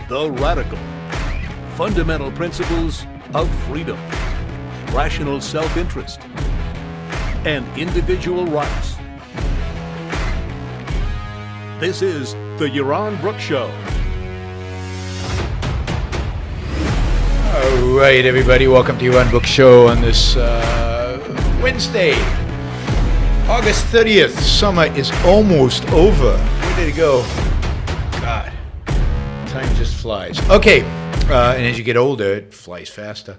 The Radical. Fundamental Principles of Freedom, Rational Self-Interest, and Individual Rights. This is the Yaron Brook Show. All right, everybody, welcome to Yaron Brook Show on this Wednesday, August 30th. Summer is almost over. Where did it go? God, time just flies. Okay, and as you get older, it flies faster.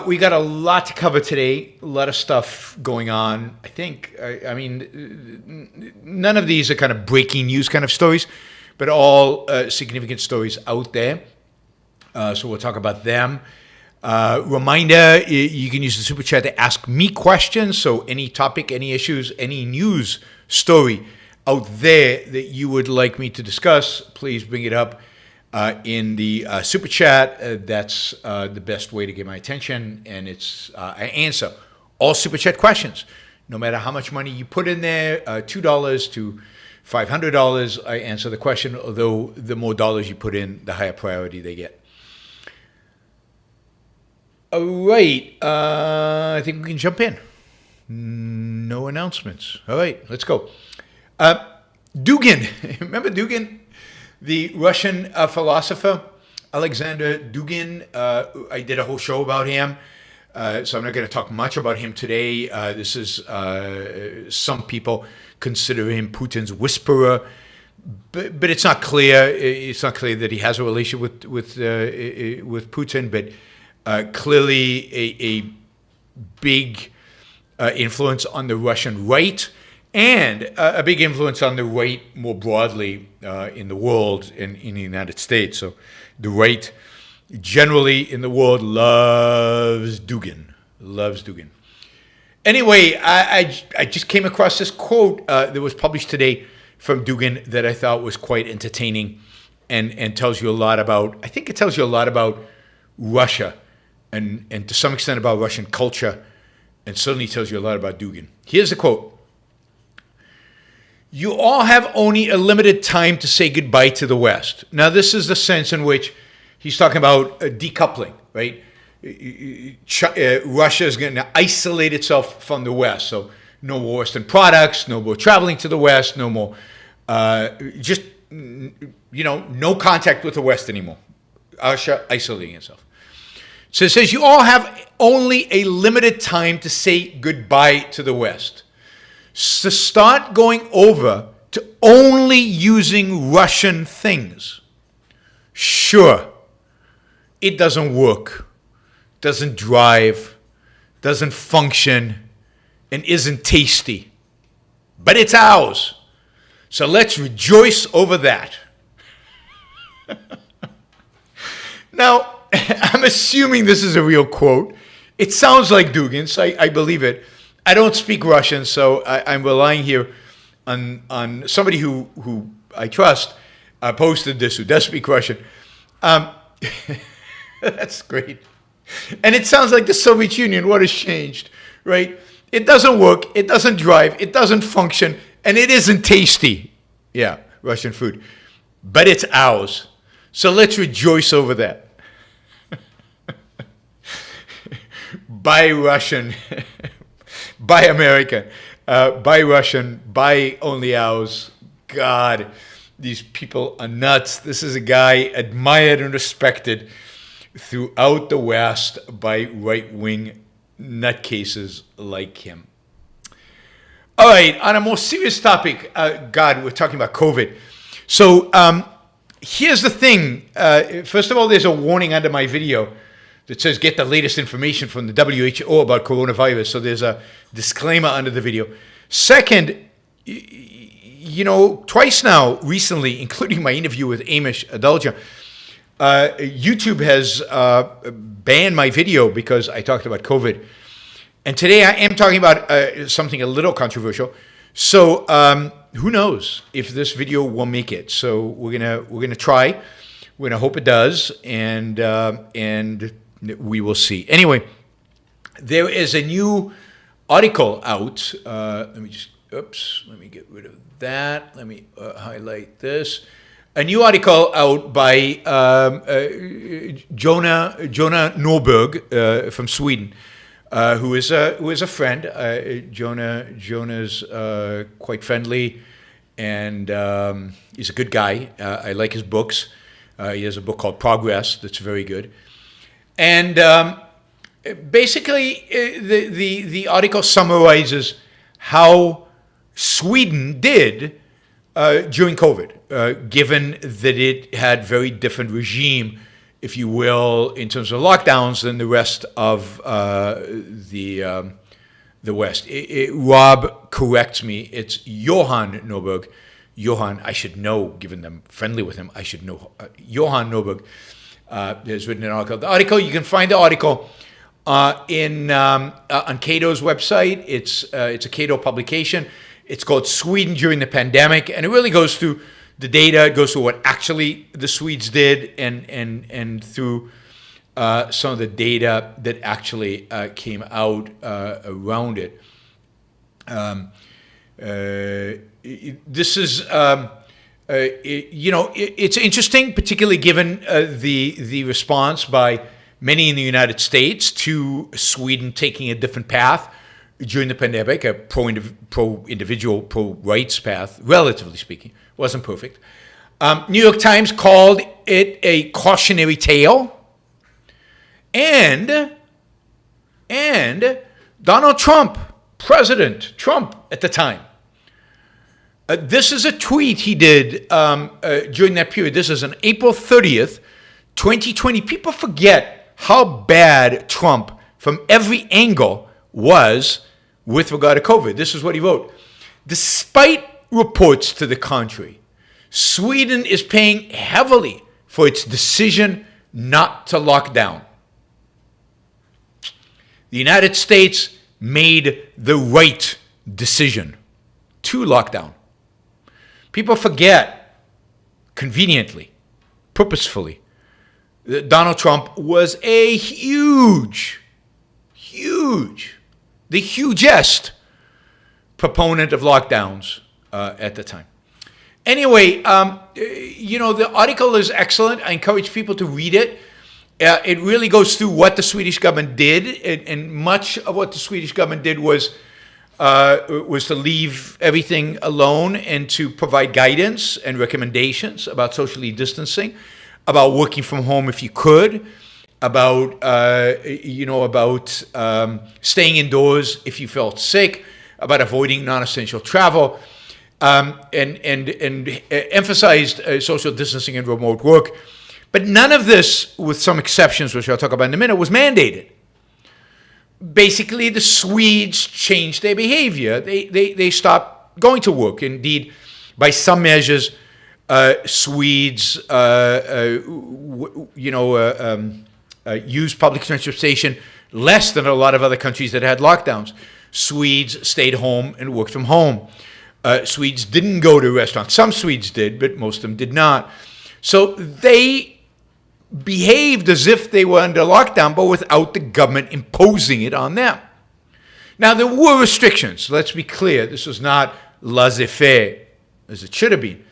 We got a lot to cover today, a lot of stuff going on. I mean, none of these are kind of breaking news kind of stories, but all significant stories out there. So we'll talk about them. Reminder, you can use the Super Chat to ask me questions. So any topic, any issues, any news story out there that you would like me to discuss, please bring it up in the Super Chat. That's the best way to get my attention. And I answer all Super Chat questions. No matter how much money you put in there, $2 to $500, I answer the question. Although the more dollars you put in, the higher priority they get. All right, I think we can jump in. No announcements. All right, let's go. Dugin, remember Dugin, the Russian philosopher, Alexander Dugin? I did a whole show about him, so I'm not going to talk much about him today. This is, some people consider him Putin's whisperer, but it's not clear. It's not clear that he has a relationship with Putin, but clearly a big influence on the Russian right and a big influence on the right more broadly in the world, in the United States. So the right generally in the world loves Dugin. Anyway, I just came across this quote that was published today from Dugin that I thought was quite entertaining and tells you a lot about, I think it tells you a lot about Russia. And to some extent about Russian culture, and certainly tells you a lot about Dugin. Here's the quote. You all have only a limited time to say goodbye to the West. Now, this is the sense in which he's talking about decoupling, right? Russia is going to isolate itself from the West. So no more Western products, no more traveling to the West, no more, no contact with the West anymore. Russia isolating itself. So it says you all have only a limited time to say goodbye to the West. So start going over to only using Russian things. Sure, it doesn't work, doesn't drive, doesn't function, and isn't tasty. But it's ours. So let's rejoice over that. Now, I'm assuming this is a real quote. It sounds like Dugin, so I believe it. I don't speak Russian, so I'm relying here on somebody who I trust posted this, who does speak Russian. That's great. And it sounds like the Soviet Union. What has changed, right? It doesn't work, it doesn't drive, it doesn't function, and it isn't tasty. Yeah, Russian food. But it's ours. So let's rejoice over that. Buy Russian, buy American, buy Russian, buy only ours. God, these people are nuts. This is a guy admired and respected throughout the West by right-wing nutcases like him. All right, on a more serious topic, we're talking about COVID. So here's the thing. First of all, there's a warning under my video that says get the latest information from the WHO about coronavirus. So there's a disclaimer under the video. Second, twice now recently, including my interview with Amesh, YouTube has banned my video because I talked about COVID. And today I am talking about something a little controversial. So who knows if this video will make it. So we're gonna try. We're gonna hope it does, and we will see. Anyway, there is a new article out. Let me get rid of that. Let me highlight this. a new article out by Jonah Norberg from Sweden, who is a friend. Jonah's quite friendly, and he's a good guy. I like his books. He has a book called Progress that's very good. And basically, the article summarizes how Sweden did during COVID, given that it had very different regime, if you will, in terms of lockdowns than the rest of the West. Rob corrects me. It's Johan Norberg. Johan, I should know, given I'm friendly with him, I should know. Johan Norberg has written an article. The article, you can find the article on Cato's website. It's a Cato publication. It's called Sweden During the Pandemic, and it really goes through the data. It goes through what actually the Swedes did, and through some of the data that actually came out around it. This is, it's interesting, particularly given the response by many in the United States to Sweden taking a different path during the pandemic, a pro-individual, pro-rights path, relatively speaking. Wasn't perfect. New York Times called it a cautionary tale. And Donald Trump, President Trump at the time, this is a tweet he did during that period. This is on April 30th, 2020. People forget how bad Trump, from every angle, was with regard to COVID. This is what he wrote. Despite reports to the contrary, Sweden is paying heavily for its decision not to lock down. The United States made the right decision to lock down. People forget, conveniently, purposefully, that Donald Trump was a the hugest proponent of lockdowns at the time. Anyway, the article is excellent. I encourage people to read it. It really goes through what the Swedish government did, and much of what the Swedish government did was to leave everything alone and to provide guidance and recommendations about socially distancing, about working from home if you could, about staying indoors if you felt sick, about avoiding non-essential travel, and emphasized social distancing and remote work. But none of this, with some exceptions, which I'll talk about in a minute, was mandated. Basically, the Swedes changed their behavior. They stopped going to work. Indeed, by some measures, Swedes, used public transportation less than a lot of other countries that had lockdowns. Swedes stayed home and worked from home. Swedes didn't go to restaurants. Some Swedes did, but most of them did not. So they behaved as if they were under lockdown, but without the government imposing it on them. Now, there were restrictions. Let's be clear. This was not laissez-faire, as it should have been.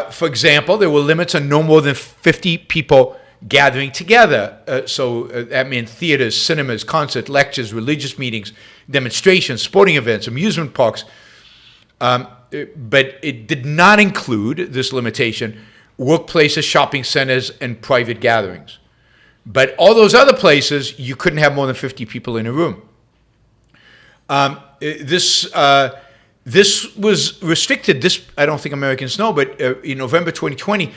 For example, there were limits on no more than 50 people gathering together. So that meant theaters, cinemas, concerts, lectures, religious meetings, demonstrations, sporting events, amusement parks. But it did not include, this limitation, workplaces, shopping centers, and private gatherings. But all those other places, you couldn't have more than 50 people in a room. This was restricted. This, I don't think Americans know, but in November 2020,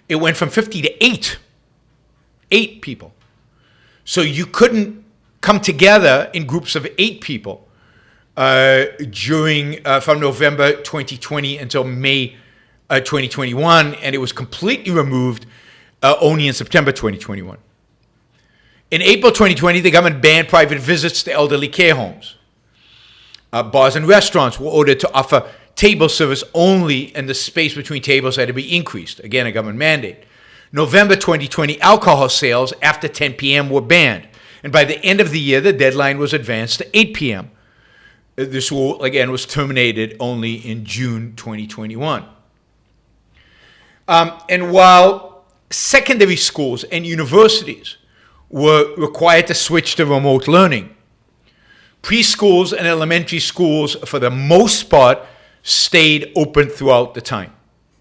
it went from 50 to 8 people. So you couldn't come together in groups of 8 people from November 2020 until May 2021, and it was completely removed only in September 2021. In April 2020, the government banned private visits to elderly care homes. Bars and restaurants were ordered to offer table service only, and the space between tables had to be increased. Again, a government mandate. November 2020, alcohol sales after 10 p.m. were banned. And by the end of the year, the deadline was advanced to 8 p.m. This rule, again, was terminated only in June 2021. And while secondary schools and universities were required to switch to remote learning, preschools and elementary schools, for the most part, stayed open throughout the time.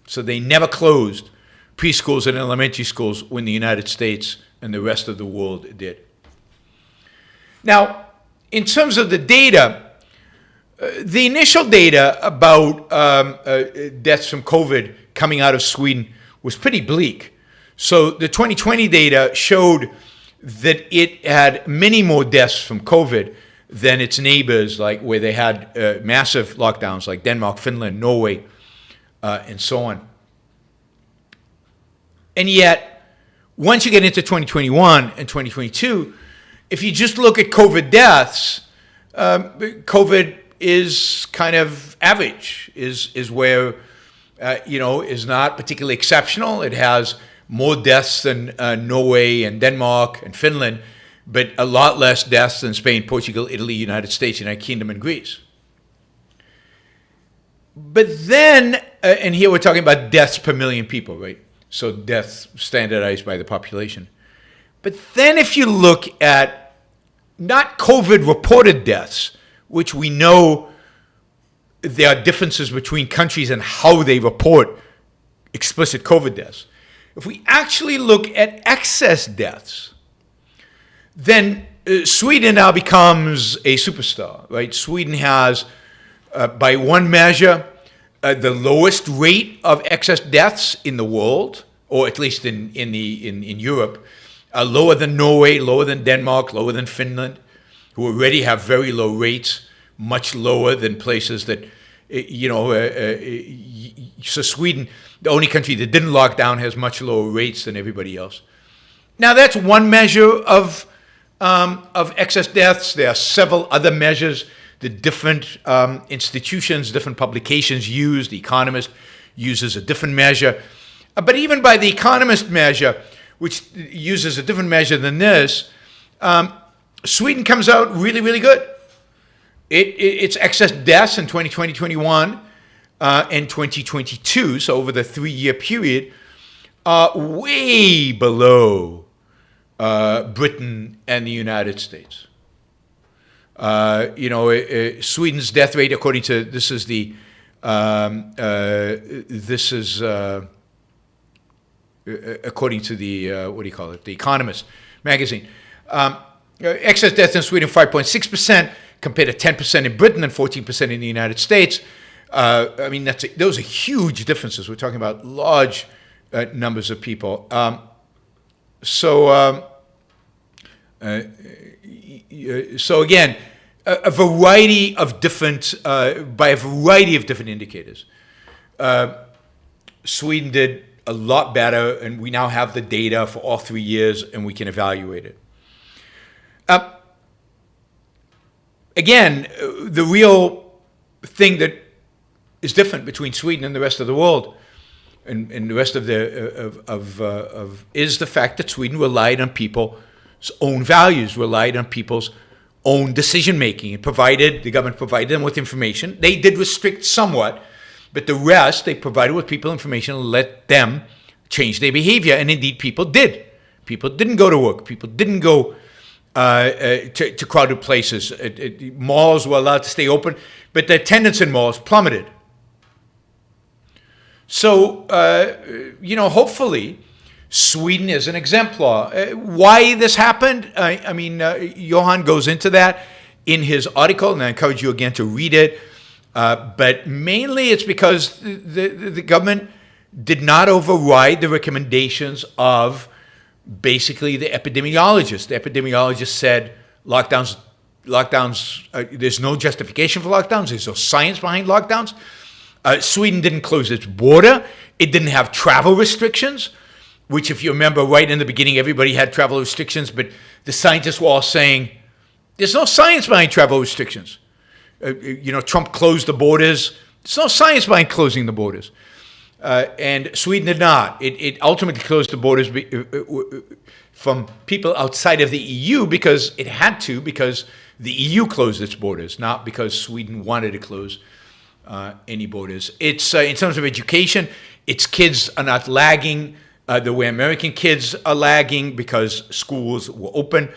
So they never closed preschools and elementary schools when the United States and the rest of the world did. Now, in terms of the data, the initial data about deaths from COVID coming out of Sweden was pretty bleak. So the 2020 data showed that it had many more deaths from COVID than its neighbors, like where they had massive lockdowns, like Denmark, Finland, Norway, and so on. And yet, once you get into 2021 and 2022, if you just look at COVID deaths, COVID is kind of average, is where, is not particularly exceptional. It has more deaths than Norway and Denmark and Finland, but a lot less deaths than Spain, Portugal, Italy, United States, United Kingdom, and Greece. But then, and here we're talking about deaths per million people, right? So deaths standardized by the population. But then if you look at not COVID reported deaths, which we know there are differences between countries and how they report explicit COVID deaths. If we actually look at excess deaths, then Sweden now becomes a superstar, right? Sweden has, by one measure, the lowest rate of excess deaths in the world, or at least in Europe, lower than Norway, lower than Denmark, lower than Finland, who already have very low rates, much lower than places that, so Sweden, the only country that didn't lock down, has much lower rates than everybody else. Now that's one measure of excess deaths. There are several other measures that different institutions, different publications use. The Economist uses a different measure. But even by the Economist measure, which uses a different measure than this, Sweden comes out really, really good. Its excess deaths in 2020, 21, and 2022, so over the 3-year period, are way below Britain and the United States. Sweden's death rate, according to according to the The Economist magazine. Excess deaths in Sweden 5.6%, compared to 10% in Britain and 14% in the United States. Those are huge differences. We're talking about large numbers of people. So again, a variety of different, by a variety of different indicators. Sweden did a lot better, and we now have the data for all 3 years, and we can evaluate it. Again, the real thing that is different between Sweden and the rest of the world, and the rest of is the fact that Sweden relied on people's own values, relied on people's own decision making. The government provided them with information. They did restrict somewhat, but the rest they provided with people information and let them change their behavior. And indeed, people did. People didn't go to work. People didn't go to crowded places. Malls were allowed to stay open, but the attendance in malls plummeted. So, hopefully, Sweden is an exemplar. Why this happened? Johan goes into that in his article, and I encourage you again to read it. But mainly it's because the government did not override the recommendations of basically the epidemiologists. The epidemiologists said lockdowns, there's no justification for lockdowns. There's no science behind lockdowns. Sweden didn't close its border. It didn't have travel restrictions, which, if you remember, right in the beginning, everybody had travel restrictions, but the scientists were all saying, there's no science behind travel restrictions. Trump closed the borders. There's no science behind closing the borders. And Sweden did not. It ultimately closed the borders from people outside of the EU because it had to, because the EU closed its borders, not because Sweden wanted to close any borders. It's in terms of education, its kids are not lagging the way American kids are lagging because schools were open,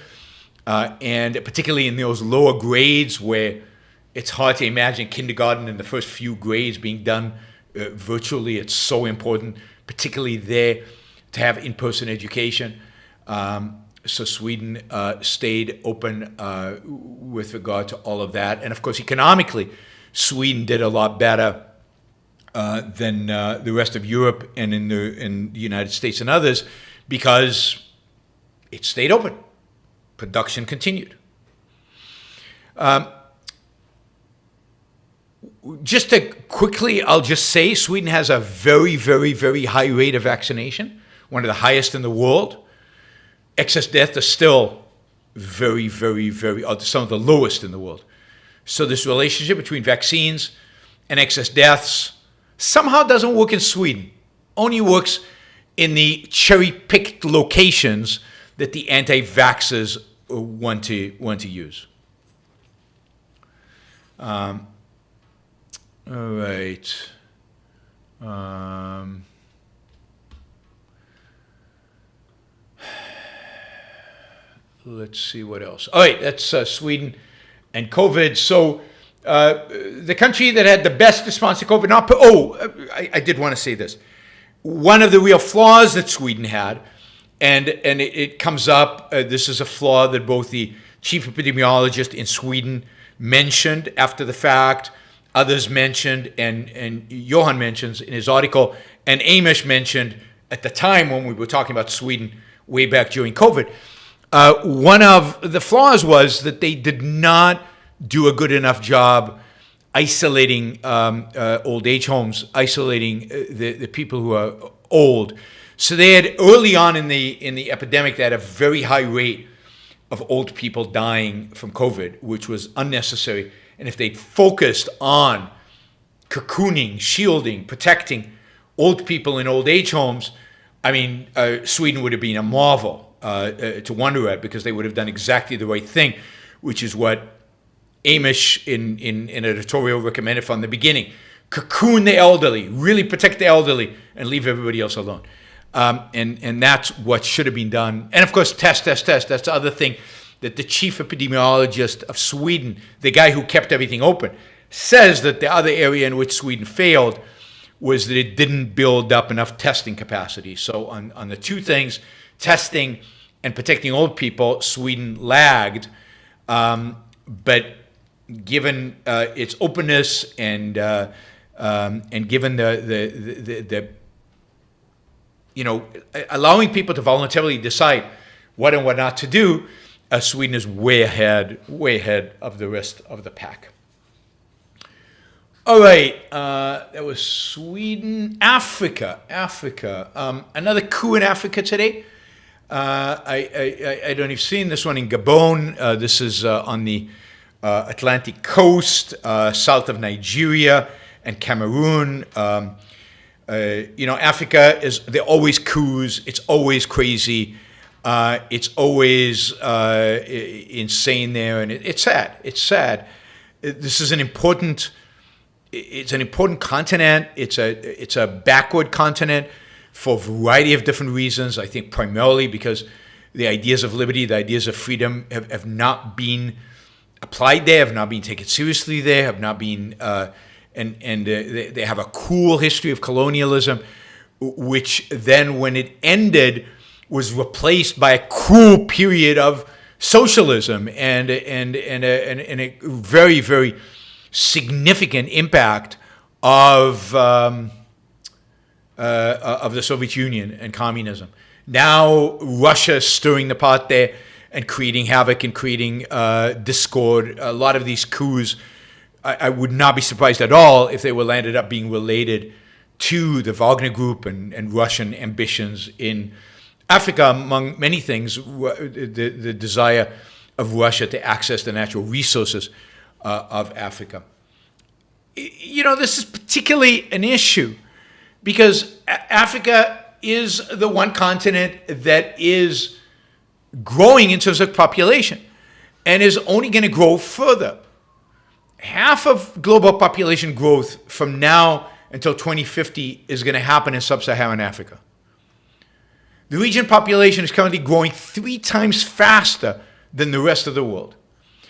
and particularly in those lower grades where it's hard to imagine kindergarten and the first few grades being done virtually. It's so important, particularly there, to have in-person education. So Sweden stayed open with regard to all of that. And of course, economically, Sweden did a lot better than the rest of Europe and in the United States and others because it stayed open. Production continued. Just to quickly, I'll just say Sweden has a very, very, very high rate of vaccination, one of the highest in the world. Excess deaths are still very, very, very, some of the lowest in the world. So this relationship between vaccines and excess deaths somehow doesn't work in Sweden. Only works in the cherry-picked locations that the anti-vaxxers want to use. All right. Let's see what else. All right, that's Sweden and COVID. So the country that had the best response to COVID. I did want to say this. One of the real flaws that Sweden had, and it comes up. This is a flaw that both the chief epidemiologist in Sweden mentioned after the fact. Others mentioned, and Johan mentions in his article, and Amesh mentioned at the time when we were talking about Sweden way back during COVID. One of the flaws was that they did not do a good enough job isolating old age homes, isolating the people who are old. So they had early on in the epidemic, they had a very high rate of old people dying from COVID, which was unnecessary. And if they'd focused on cocooning, shielding, protecting old people in old age homes, I mean, Sweden would have been a marvel to wonder at because they would have done exactly the right thing, which is what Amesh in an editorial recommended from the beginning. Cocoon the elderly, really protect the elderly, and leave everybody else alone. And that's what should have been done. And of course, test. That's the other thing that the chief epidemiologist of Sweden, the guy who kept everything open, says that the other area in which Sweden failed was that it didn't build up enough testing capacity. So on the two things, testing and protecting old people, Sweden lagged. But given its openness and given the allowing people to voluntarily decide what and what not to do, Sweden is way ahead of the rest of the pack. All right, that was Sweden. Africa. Another coup in Africa today. I don't know if you've seen this one in Gabon. This is on the Atlantic coast, south of Nigeria and Cameroon. Africa they're always coups. It's always crazy. It's always insane there, and it's sad. It's sad. This is an important continent. It's a backward continent for a variety of different reasons. I think primarily because the ideas of liberty, the ideas of freedom have not been applied there, have not been taken seriously there, have not been, they have a cruel history of colonialism, which then when it ended was replaced by a cruel period of socialism and a very, very significant impact of the Soviet Union and communism. Now Russia is stirring the pot there and creating havoc and creating discord. A lot of these coups, I would not be surprised at all if they ended up being related to the Wagner Group and Russian ambitions in Africa, among many things, the desire of Russia to access the natural resources of Africa. This is particularly an issue because Africa is the one continent that is growing in terms of population and is only going to grow further. Half of global population growth from now until 2050 is going to happen in sub-Saharan Africa. The region population is currently growing 3 times faster than the rest of the world.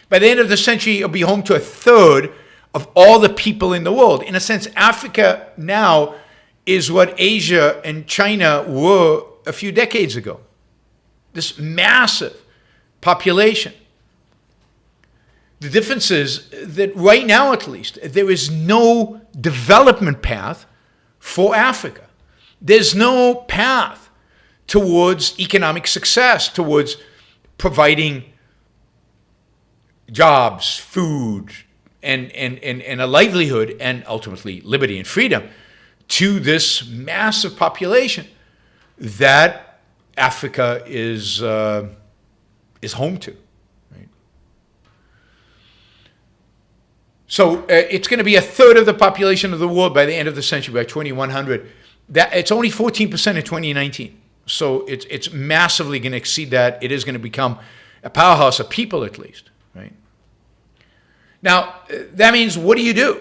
By the end of the century, it'll be home to 1/3 of all the people in the world. In a sense, Africa now is what Asia and China were a few decades ago. This massive population. The difference is that right now, at least, there is no development path for Africa. There's no path towards economic success, towards providing jobs, food, and a livelihood, and ultimately liberty and freedom to this massive population that Africa is home to. Right? So it's going to be 1/3 of the population of the world by the end of the century, by 2100. It's only 14% in 2019. So it's massively going to exceed that. It is going to become a powerhouse of people, at least. Right? Now, that means, what do you do?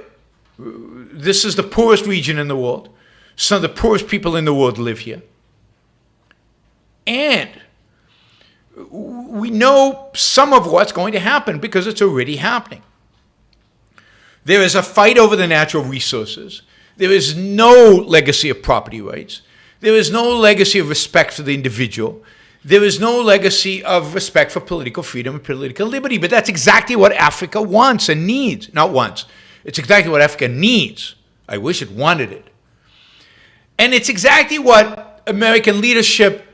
This is the poorest region in the world. Some of the poorest people in the world live here. And we know some of what's going to happen because it's already happening. There is a fight over the natural resources. There is no legacy of property rights. There is no legacy of respect for the individual. There is no legacy of respect for political freedom and political liberty. But that's exactly what Africa wants and needs. Not wants. It's exactly what Africa needs. I wish it wanted it. And it's exactly what American leadership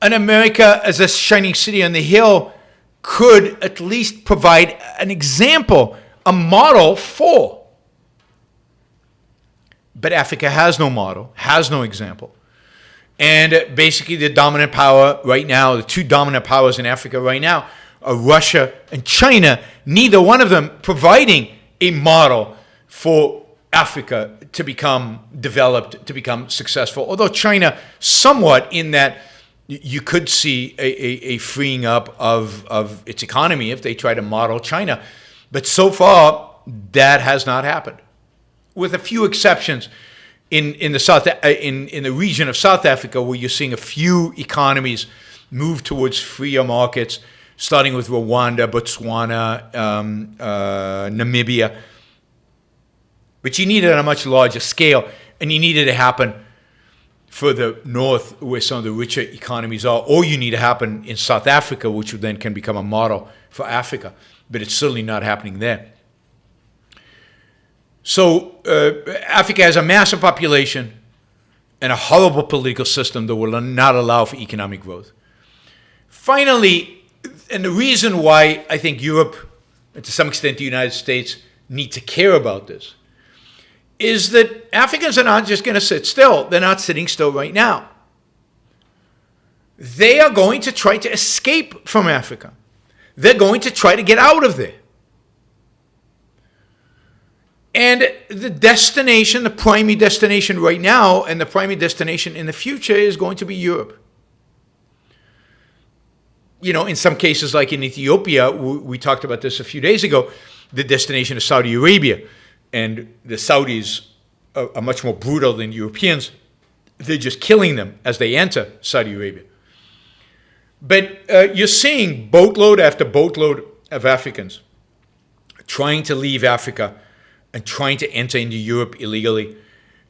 and America as a shining city on the hill could at least provide an example, a model for. But Africa has no model, has no example. And basically the dominant power right now, the 2 dominant powers in Africa right now are Russia and China, neither one of them providing a model for Africa to become developed, to become successful. Although China somewhat, in that you could see a freeing up of its economy if they try to model China. But so far, that has not happened. With a few exceptions, in the region of South Africa, where you're seeing a few economies move towards freer markets, starting with Rwanda, Botswana, Namibia. But you need it on a much larger scale, and you need it to happen further north, where some of the richer economies are, or you need to happen in South Africa, which then can become a model for Africa. But it's certainly not happening there. So Africa has a massive population and a horrible political system that will not allow for economic growth. Finally, and the reason why I think Europe, and to some extent the United States, need to care about this, is that Africans are not just going to sit still. They're not sitting still right now. They are going to try to escape from Africa. They're going to try to get out of there. And the destination, the primary destination right now, and the primary destination in the future is going to be Europe. You know, in some cases, like in Ethiopia, we talked about this a few days ago, the destination is Saudi Arabia. And the Saudis are much more brutal than Europeans. They're just killing them as they enter Saudi Arabia. But you're seeing boatload after boatload of Africans trying to leave Africa and trying to enter into Europe illegally,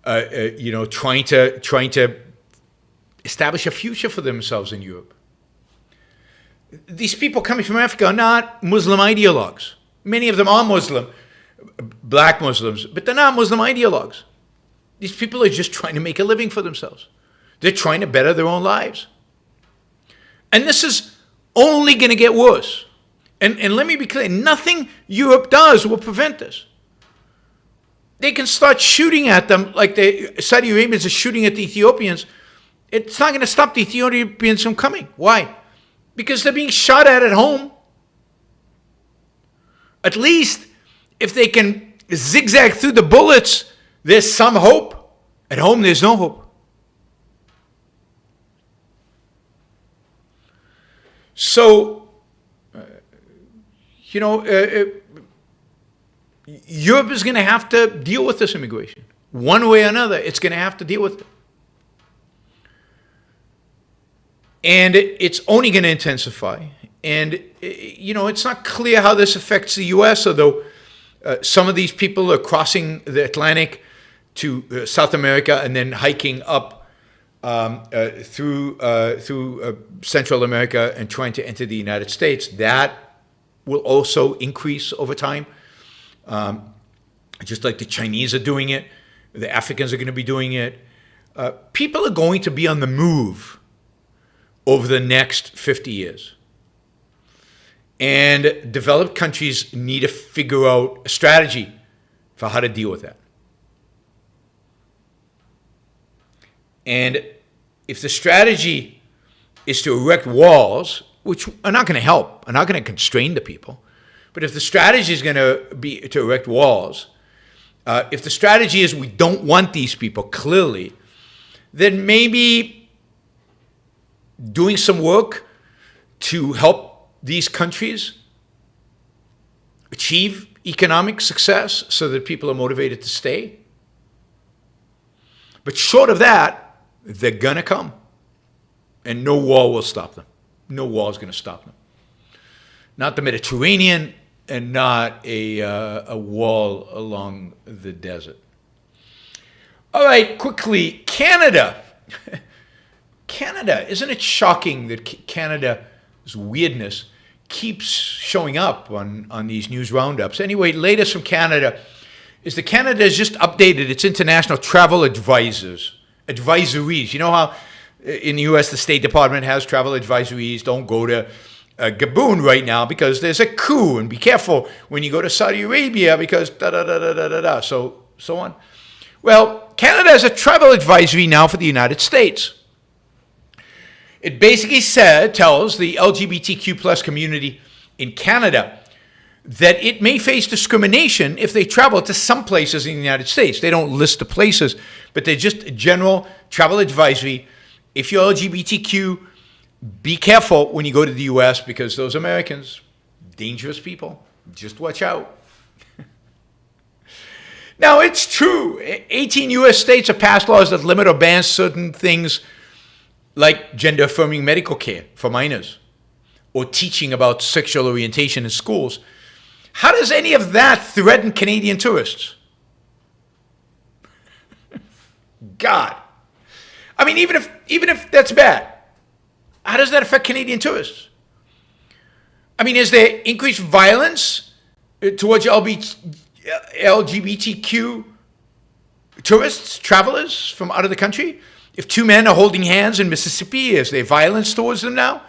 trying to establish a future for themselves in Europe. These people coming from Africa are not Muslim ideologues. Many of them are Muslim, black Muslims, but they're not Muslim ideologues. These people are just trying to make a living for themselves. They're trying to better their own lives. And this is only going to get worse. And let me be clear, nothing Europe does will prevent this. They can start shooting at them like the Saudi Arabians are shooting at the Ethiopians. It's not going to stop the Ethiopians from coming. Why? Because they're being shot at home. At least if they can zigzag through the bullets, there's some hope. At home, there's no hope. So, Europe is going to have to deal with this immigration. one way or another, it's going to have to deal with it. And it's only going to intensify. And, it's not clear how this affects the U.S., although some of these people are crossing the Atlantic to South America and then hiking up through Central America and trying to enter the United States. That will also increase over time, just like the Chinese are doing it. The Africans are going to be doing it. People are going to be on the move over the next 50 years. And developed countries need to figure out a strategy for how to deal with that. And if the strategy is to erect walls, which are not going to help, are not going to constrain the people, but if the strategy is going to be to erect walls, if the strategy is we don't want these people clearly, then maybe doing some work to help these countries achieve economic success so that people are motivated to stay. But short of that, they're going to come. And no wall will stop them. No wall is going to stop them. Not the Mediterranean and not a wall along the desert. All right, quickly, Canada. Canada, isn't it shocking that Canada's weirdness keeps showing up on these news roundups? Anyway, latest from Canada is that Canada has just updated its international travel advisories. You know how in the U.S. the State Department has travel advisories? Don't go to Gabon right now because there's a coup, and be careful when you go to Saudi Arabia because so on. Well, Canada has a travel advisory now for the United States. It basically tells the LGBTQ plus community in Canada that it may face discrimination if they travel to some places in the United States. They don't list the places, but they're just a general travel advisory. If you're LGBTQ, be careful when you go to the U.S. because those Americans, dangerous people, just watch out. Now, it's true. 18 U.S. states have passed laws that limit or ban certain things like gender-affirming medical care for minors or teaching about sexual orientation in schools. How does any of that threaten Canadian tourists? God. I mean, even if that's bad, how does that affect Canadian tourists? I mean, is there increased violence towards LGBTQ tourists, travelers from out of the country? If two men are holding hands in Mississippi, is there violence towards them now?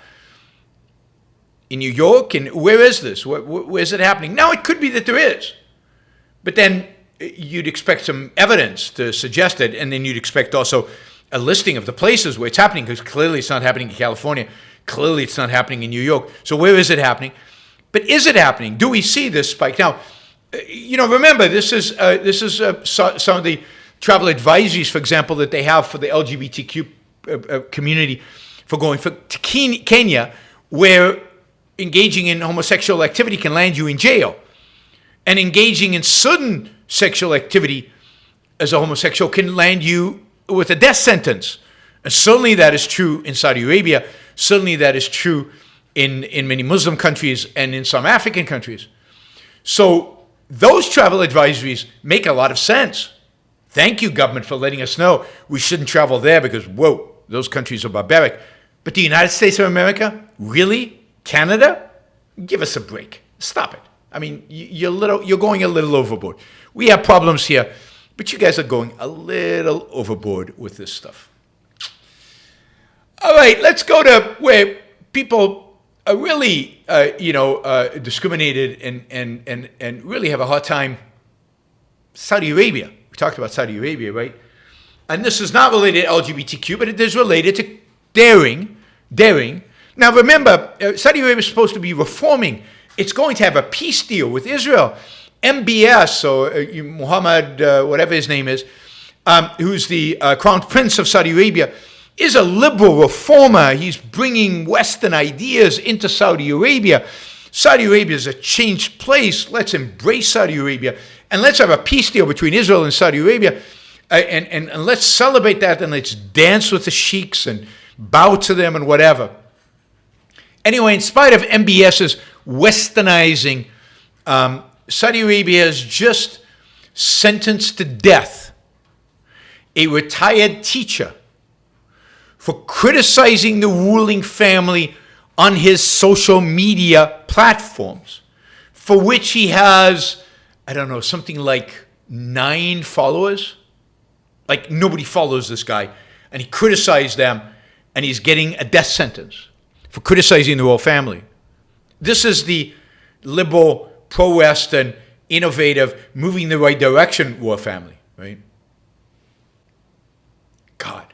In New York? And where is this? Where is it happening? Now, it could be that there is. But then you'd expect some evidence to suggest it, and then you'd expect also a listing of the places where it's happening, because clearly it's not happening in California. Clearly it's not happening in New York. So where is it happening? But is it happening? Do we see this spike? Now, remember, this is some of the travel advisories, for example, that they have for the LGBTQ community for going to Kenya, where engaging in homosexual activity can land you in jail. And engaging in certain sexual activity as a homosexual can land you with a death sentence. And certainly that is true in Saudi Arabia. Certainly that is true in many Muslim countries and in some African countries. So those travel advisories make a lot of sense. Thank you, government, for letting us know we shouldn't travel there because, whoa, those countries are barbaric. But the United States of America? Really? Canada? Give us a break. Stop it. I mean, you're going a little overboard. We have problems here, but you guys are going a little overboard with this stuff. All right, let's go to where people are really, discriminated and really have a hard time. Saudi Arabia. We talked about Saudi Arabia, right? And this is not related to LGBTQ, but it is related to daring. Now, remember, Saudi Arabia is supposed to be reforming. It's going to have a peace deal with Israel. MBS, or Mohammed, whatever his name is, who's the crown prince of Saudi Arabia, is a liberal reformer. He's bringing Western ideas into Saudi Arabia. Saudi Arabia is a changed place. Let's embrace Saudi Arabia. And let's have a peace deal between Israel and Saudi Arabia And let's celebrate that, and let's dance with the sheiks and bow to them and whatever. Anyway, in spite of MBS's westernizing, Saudi Arabia has just sentenced to death a retired teacher for criticizing the ruling family on his social media platforms, for which he has, I don't know, something like 9 followers. Like, nobody follows this guy. And he criticized them, and he's getting a death sentence for criticizing the royal family. This is the liberal, pro-Western, innovative, moving in the right direction royal family, right? God.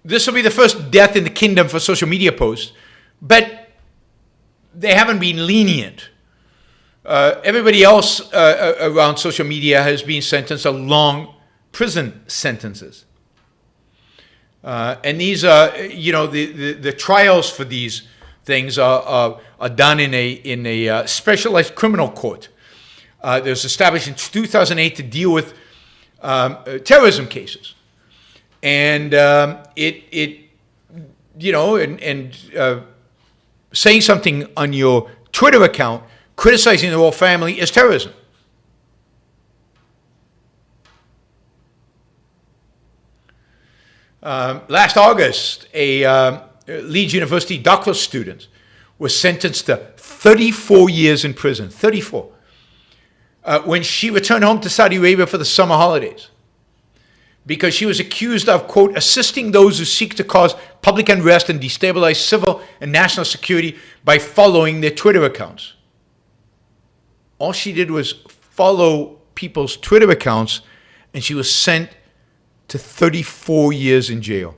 This will be the first death in the kingdom for social media posts, but they haven't been lenient. Everybody else around social media has been sentenced to long prison sentences. And these are, the trials for these things are done in a specialized criminal court. That was established in 2008 to deal with terrorism cases. And saying something on your Twitter account criticizing the royal family is terrorism. Last August, a Leeds University doctoral student was sentenced to 34 years in prison, 34, when she returned home to Saudi Arabia for the summer holidays, because she was accused of, quote, assisting those who seek to cause public unrest and destabilize civil and national security by following their Twitter accounts. All she did was follow people's Twitter accounts, and she was sent to 34 years in jail.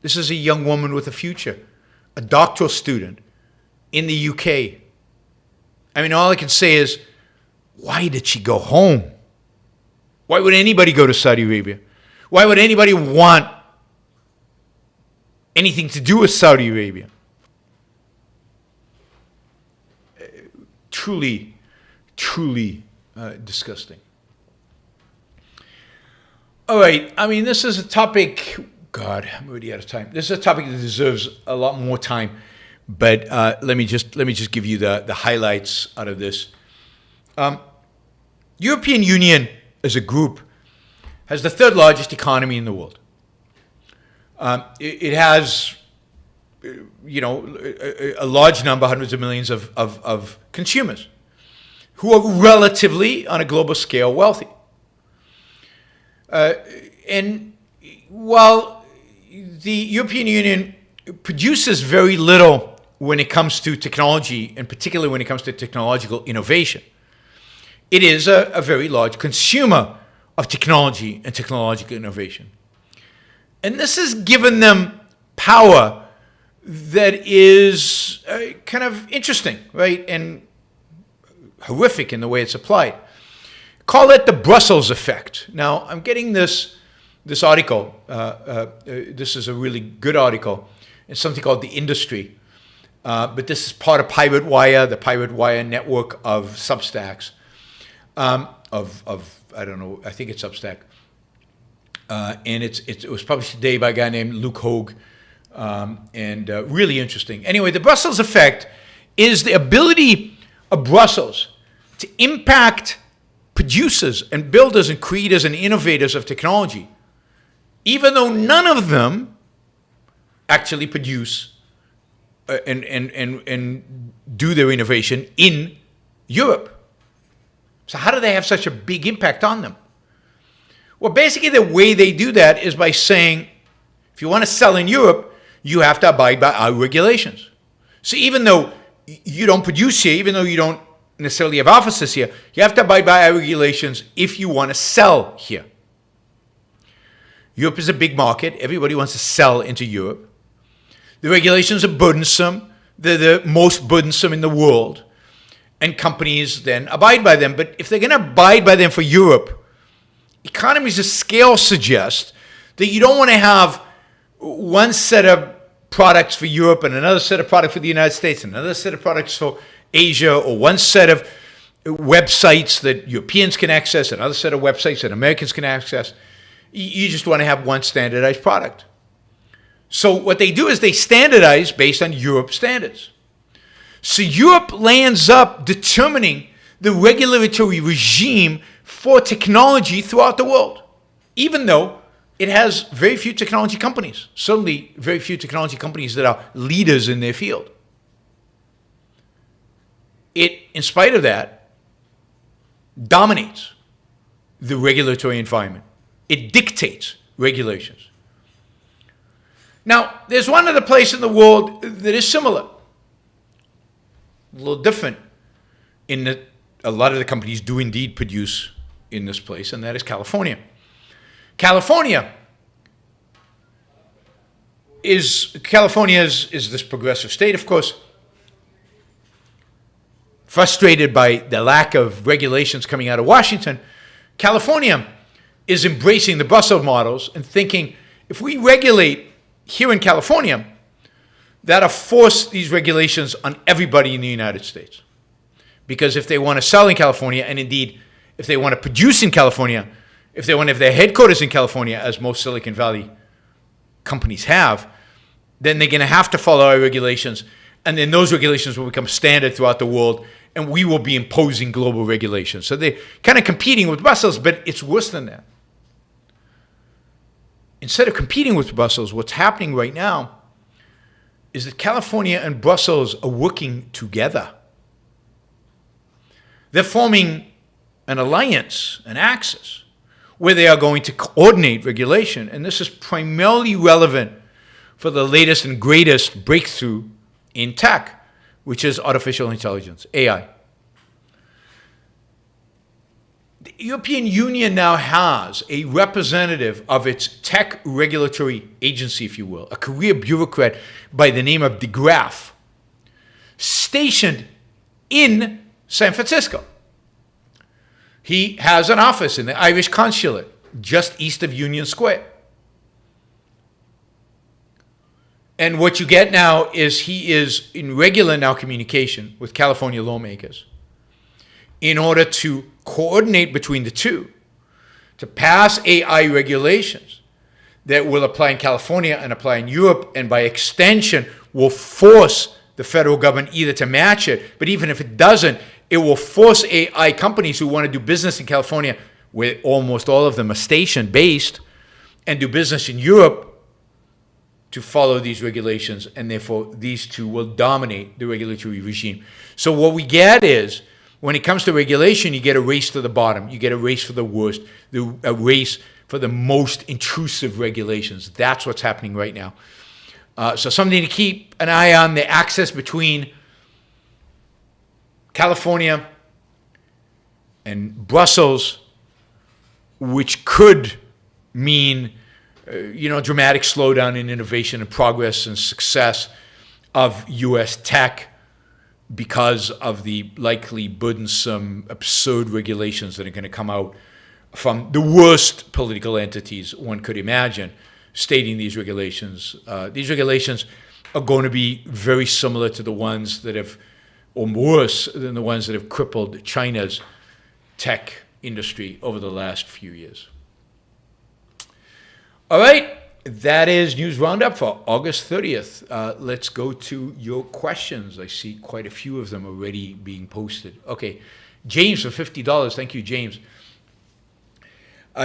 This is a young woman with a future, a doctoral student in the UK. I mean, all I can say is, why did she go home? Why would anybody go to Saudi Arabia? Why would anybody want anything to do with Saudi Arabia? Truly disgusting. All right, I mean, this is a topic, God, I'm already out of time. This is a topic that deserves a lot more time, but let me just give you the highlights out of this. European Union as a group has the 3rd largest economy in the world. It has, a large number, hundreds of millions of consumers who are relatively, on a global scale, wealthy. And while the European Union produces very little when it comes to technology, and particularly when it comes to technological innovation, it is a very large consumer of technology and technological innovation. And this has given them power that is kind of interesting, right? And horrific in the way it's applied. Call it the Brussels effect. Now, I'm getting this article. This is a really good article. It's something called The Industry. But this is part of Pirate Wire, the Pirate Wire network of Substacks. I don't know, I think it's Substack. And it was published today by a guy named Luke Hogue. And really interesting. Anyway, the Brussels effect is the ability of Brussels to impact producers and builders and creators and innovators of technology, even though none of them actually produce and do their innovation in Europe. So how do they have such a big impact on them? Well, basically the way they do that is by saying, if you want to sell in Europe, you have to abide by our regulations. So even though you don't produce here, even though you don't necessarily have offices here, you have to abide by our regulations if you want to sell here. Europe is a big market. Everybody wants to sell into Europe. The regulations are burdensome. They're the most burdensome in the world. And companies then abide by them. But if they're going to abide by them for Europe, economies of scale suggest that you don't want to have one set of products for Europe and another set of products for the United States, and another set of products for Asia, or one set of websites that Europeans can access, another set of websites that Americans can access. You just want to have one standardized product. So what they do is they standardize based on Europe standards. So Europe lands up determining the regulatory regime for technology throughout the world, even though it has very few technology companies, certainly very few technology companies that are leaders in their field. It, in spite of that, dominates the regulatory environment. It dictates regulations. Now, there's one other place in the world that is similar, a little different, in that a lot of the companies do indeed produce in this place, and that is California. California is this progressive state, of course, frustrated by the lack of regulations coming out of Washington. California is embracing the Brussels models and thinking, if we regulate here in California, that'll force these regulations on everybody in the United States. Because if they want to sell in California, and indeed, if they want to produce in California, if they want to have their headquarters in California, as most Silicon Valley companies have, then they're going to have to follow our regulations, and then those regulations will become standard throughout the world, and we will be imposing global regulations. So they're kind of competing with Brussels, but it's worse than that. Instead of competing with Brussels, what's happening right now is that California and Brussels are working together. They're forming an alliance, an axis, where they are going to coordinate regulation. And this is primarily relevant for the latest and greatest breakthrough in tech, which is artificial intelligence, AI. The European Union now has a representative of its tech regulatory agency, if you will, a career bureaucrat by the name of De Graaf, stationed in San Francisco. He has an office in the Irish consulate just east of Union Square. And what you get now is he is in regular now communication with California lawmakers in order to coordinate between the two to pass AI regulations that will apply in California and apply in Europe, and by extension will force the federal government either to match it, but even if it doesn't, it will force AI companies who want to do business in California, where almost all of them are station-based, and do business in Europe, to follow these regulations, and therefore these two will dominate the regulatory regime. So what we get is, when it comes to regulation, you get a race to the bottom. You get a race for the worst, a race for the most intrusive regulations. That's what's happening right now. So something to keep an eye on, the axis between California and Brussels, which could mean dramatic slowdown in innovation and progress and success of U.S. tech because of the likely burdensome, absurd regulations that are going to come out from the worst political entities one could imagine stating these regulations. These regulations are going to be very similar to the ones that have, or worse than the ones that have crippled China's tech industry over the last few years. All right, that is News Roundup for August 30th. Let's go to your questions. I see quite a few of them already being posted. Okay, James for $50. Thank you, James.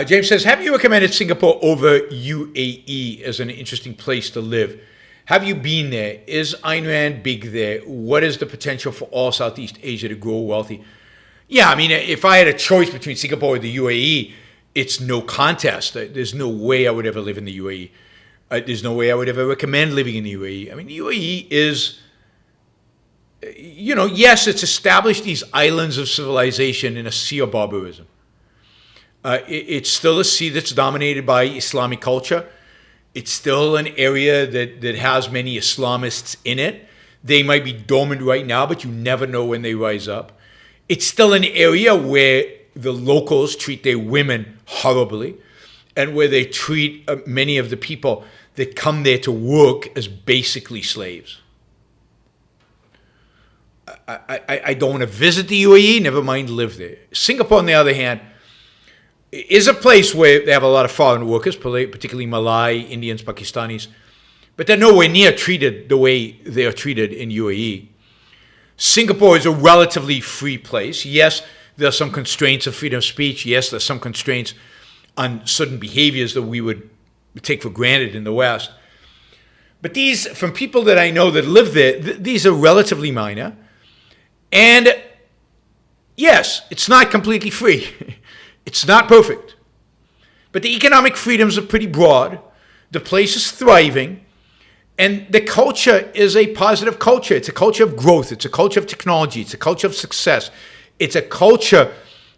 James says, have you recommended Singapore over UAE as an interesting place to live? Have you been there? Is Ayn Rand big there? What is the potential for all Southeast Asia to grow wealthy? Yeah, I mean, if I had a choice between Singapore or the UAE, it's no contest. There's no way I would ever live in the UAE. There's no way I would ever recommend living in the UAE. I mean, the UAE is, yes, it's established these islands of civilization in a sea of barbarism. It's still a sea that's dominated by Islamic culture. It's still an area that has many Islamists in it. They might be dormant right now, but you never know when they rise up. It's still an area where the locals treat their women horribly, and where they treat many of the people that come there to work as basically slaves. I don't want to visit the UAE, never mind live there. Singapore, on the other hand, is a place where they have a lot of foreign workers, particularly Malay, Indians, Pakistanis, but they're nowhere near treated the way they are treated in UAE. Singapore is a relatively free place. Yes, there are some constraints of freedom of speech. Yes, there's some constraints on certain behaviors that we would take for granted in the West. But these, from people that I know that live there, these are relatively minor. And yes, it's not completely free. It's not perfect. But the economic freedoms are pretty broad. The place is thriving. And the culture is a positive culture. It's a culture of growth. It's a culture of technology. It's a culture of success. It's a culture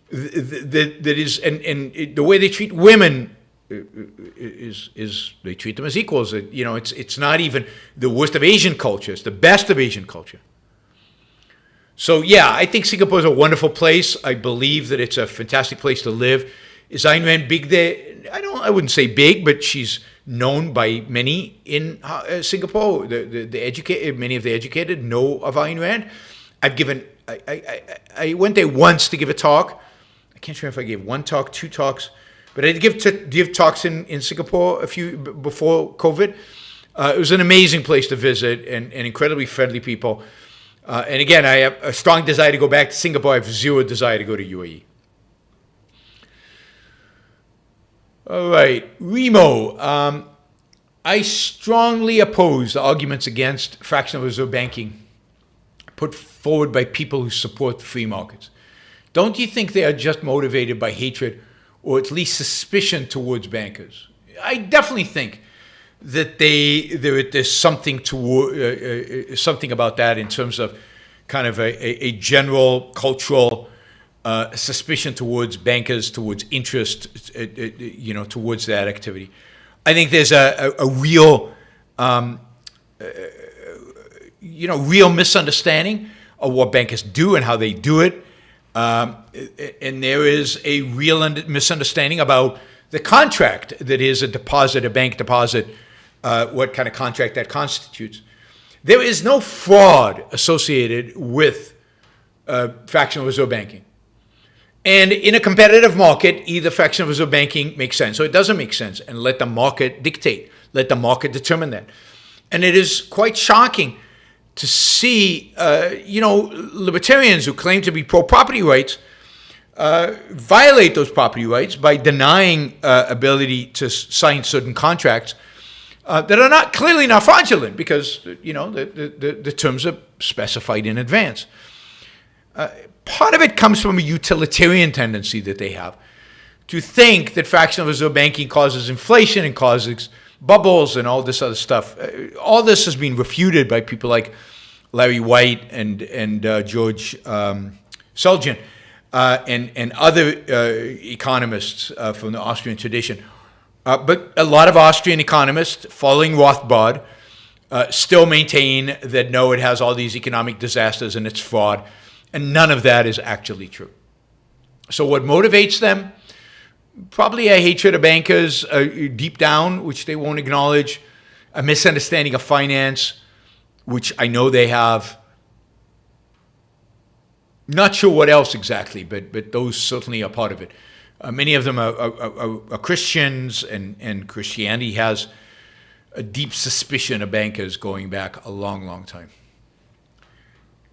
that is, and the way they treat women is they treat them as equals. It's not even the worst of Asian culture. It's the best of Asian culture. So yeah, I think Singapore is a wonderful place. I believe that it's a fantastic place to live. Is Ayn Rand big there? I wouldn't say big, but she's known by many in Singapore. Many of the educated know of Ayn Rand. I went there once to give a talk. I can't remember if I gave one talk, two talks, but I did give talks in Singapore a few before COVID. It was an amazing place to visit and incredibly friendly people. And again, I have a strong desire to go back to Singapore. I have zero desire to go to UAE. All right, Remo. I strongly oppose the arguments against fractional reserve banking put forward by people who support free markets. Don't you think they are just motivated by hatred or at least suspicion towards bankers? I definitely think that there's something something about that in terms of kind of a general cultural suspicion towards bankers, towards interest, towards that activity. I think there's a real, real misunderstanding of what bankers do and how they do it. And there is a real misunderstanding about the contract that is a deposit, a bank deposit, what kind of contract that constitutes. There is no fraud associated with fractional reserve banking. And in a competitive market, either fractional reserve banking makes sense or it doesn't make sense, and let the market dictate, let the market determine that. And it is quite shocking to see, libertarians who claim to be pro-property rights violate those property rights by denying ability to sign certain contracts that are not clearly not fraudulent because the terms are specified in advance. Part of it comes from a utilitarian tendency that they have to think that fractional reserve banking causes inflation and causes bubbles and all this other stuff. All this has been refuted by people like Larry White and George Selgin and other economists from the Austrian tradition. But a lot of Austrian economists, following Rothbard, still maintain that no, it has all these economic disasters and it's fraud. And none of that is actually true. So what motivates them? Probably a hatred of bankers deep down, which they won't acknowledge, a misunderstanding of finance, which I know they have. Not sure what else exactly, but those certainly are part of it. Many of them are Christians, and Christianity has a deep suspicion of bankers going back a long, long time.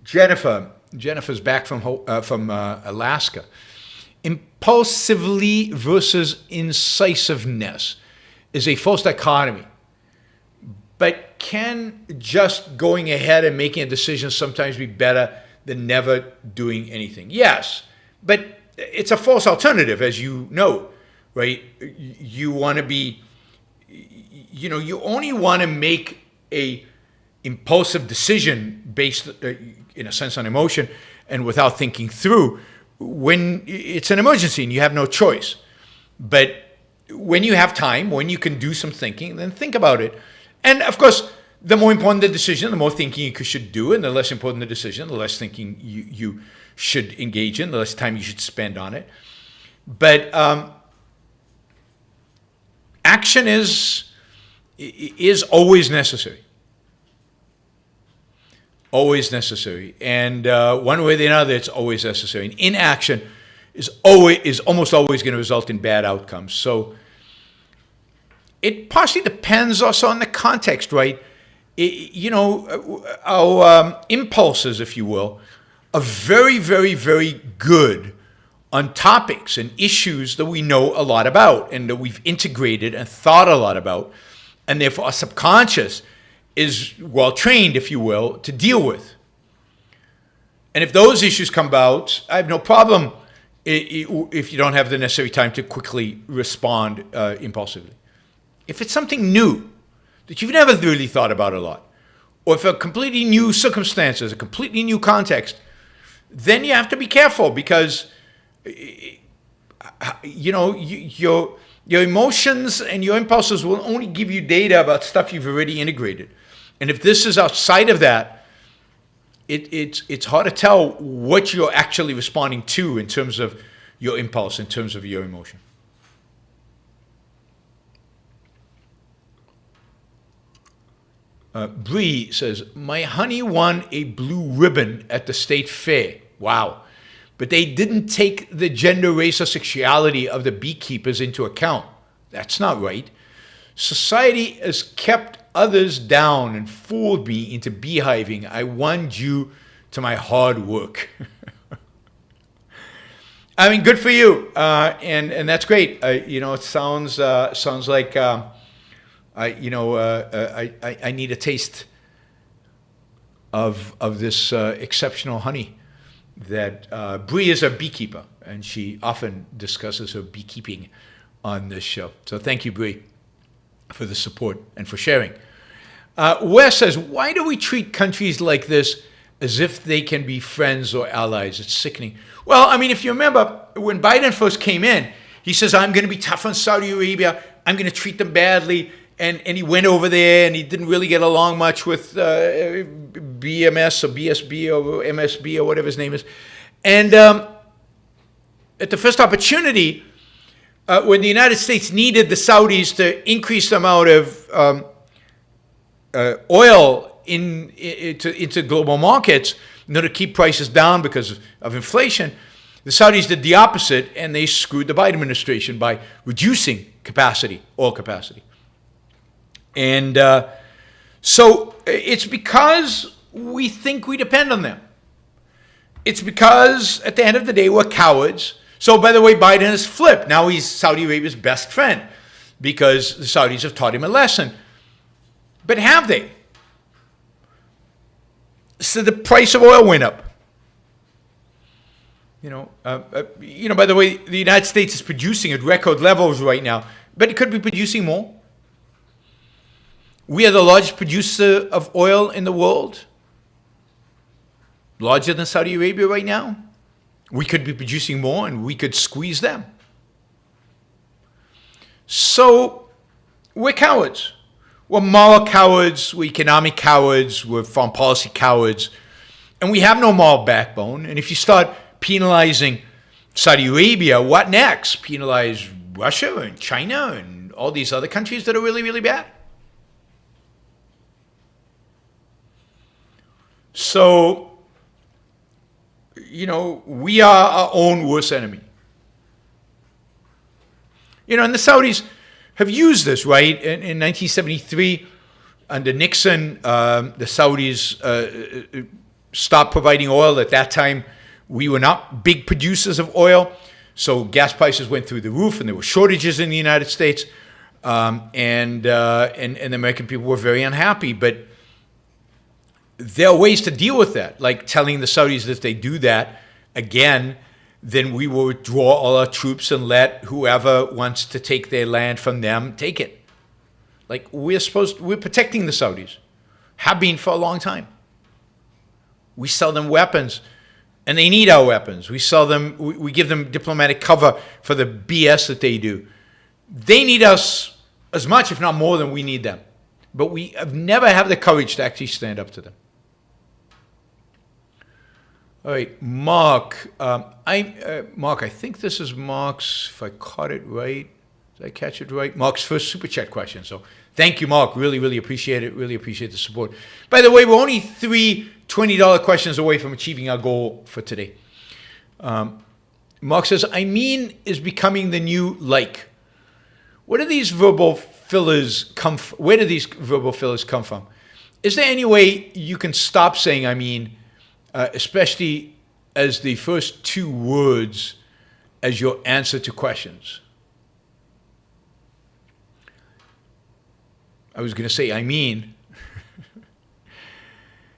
Jennifer's back from Alaska. Impulsivity versus incisiveness is a false dichotomy. But can just going ahead and making a decision sometimes be better than never doing anything? Yes, but it's a false alternative, as you know, right? You want to be, you only want to make a impulsive decision based, in a sense, on emotion and without thinking through when it's an emergency and you have no choice. But when you have time, when you can do some thinking, then think about it. And of course, the more important the decision, the more thinking you should do, and the less important the decision, the less thinking you should engage in, the less time you should spend on it. But action is always necessary. always necessary. And one way or the other, it's always necessary. And inaction is almost always going to result in bad outcomes. So it partially depends also on the context, right? Our impulses, if you will, are very, very, very good on topics and issues that we know a lot about and that we've integrated and thought a lot about. And therefore, our subconscious is well trained, if you will, to deal with. And if those issues come about, I have no problem if you don't have the necessary time to quickly respond impulsively. If it's something new that you've never really thought about a lot, or if a completely new circumstances, a completely new context, then you have to be careful because, your emotions and your impulses will only give you data about stuff you've already integrated. And if this is outside of that, it's hard to tell what you're actually responding to in terms of your impulse, in terms of your emotion. Bree says, my honey won a blue ribbon at the state fair. Wow. But they didn't take the gender, race, or sexuality of the beekeepers into account. That's not right. Society has kept others down and fooled me into beehiving. I won due to my hard work. I mean, good for you, and that's great. It sounds like I need a taste of this exceptional honey. That Bree is a beekeeper, and she often discusses her beekeeping on this show. So thank you, Bree, for the support and for sharing. Wes says, why do we treat countries like this as if they can be friends or allies? It's sickening. Well, I mean, if you remember, when Biden first came in, he says, I'm going to be tough on Saudi Arabia. I'm going to treat them badly. And he went over there, and he didn't really get along much with BMS or BSB or MSB or whatever his name is. And at the first opportunity, when the United States needed the Saudis to increase the amount of oil into global markets in order to keep prices down because of inflation, the Saudis did the opposite, and they screwed the Biden administration by reducing oil capacity. And so it's because we think we depend on them. It's because at the end of the day, we're cowards. So by the way, Biden has flipped. Now he's Saudi Arabia's best friend because the Saudis have taught him a lesson. But have they? So the price of oil went up. By the way, the United States is producing at record levels right now, but it could be producing more. We are the largest producer of oil in the world, larger than Saudi Arabia right now. We could be producing more, and we could squeeze them. So we're cowards. We're moral cowards, we're economic cowards, we're foreign policy cowards, and we have no moral backbone. And if you start penalizing Saudi Arabia, what next? Penalize Russia and China and all these other countries that are really, really bad? So, we are our own worst enemy. And the Saudis have used this, right? In 1973, under Nixon, the Saudis stopped providing oil. At that time, we were not big producers of oil, so gas prices went through the roof, and there were shortages in the United States, and the American people were very unhappy. But there are ways to deal with that, like telling the Saudis that if they do that again, then we will withdraw all our troops and let whoever wants to take their land from them take it. Like we're protecting the Saudis, have been for a long time. We sell them weapons, and they need our weapons. We give them diplomatic cover for the BS that they do. They need us as much, if not more, than we need them. But we have never had the courage to actually stand up to them. All right, Mark. Mark, I think this is Mark's, if I caught it right. Did I catch it right? Mark's first Super Chat question. So thank you, Mark. Really, really appreciate it. Really appreciate the support. By the way, we're only 3 $20 questions away from achieving our goal for today. Mark says, I mean is becoming the new like. Where do these verbal fillers come from? Where do these verbal fillers come from? Is there any way you can stop saying I mean, especially as the first two words as your answer to questions? I was going to say I mean.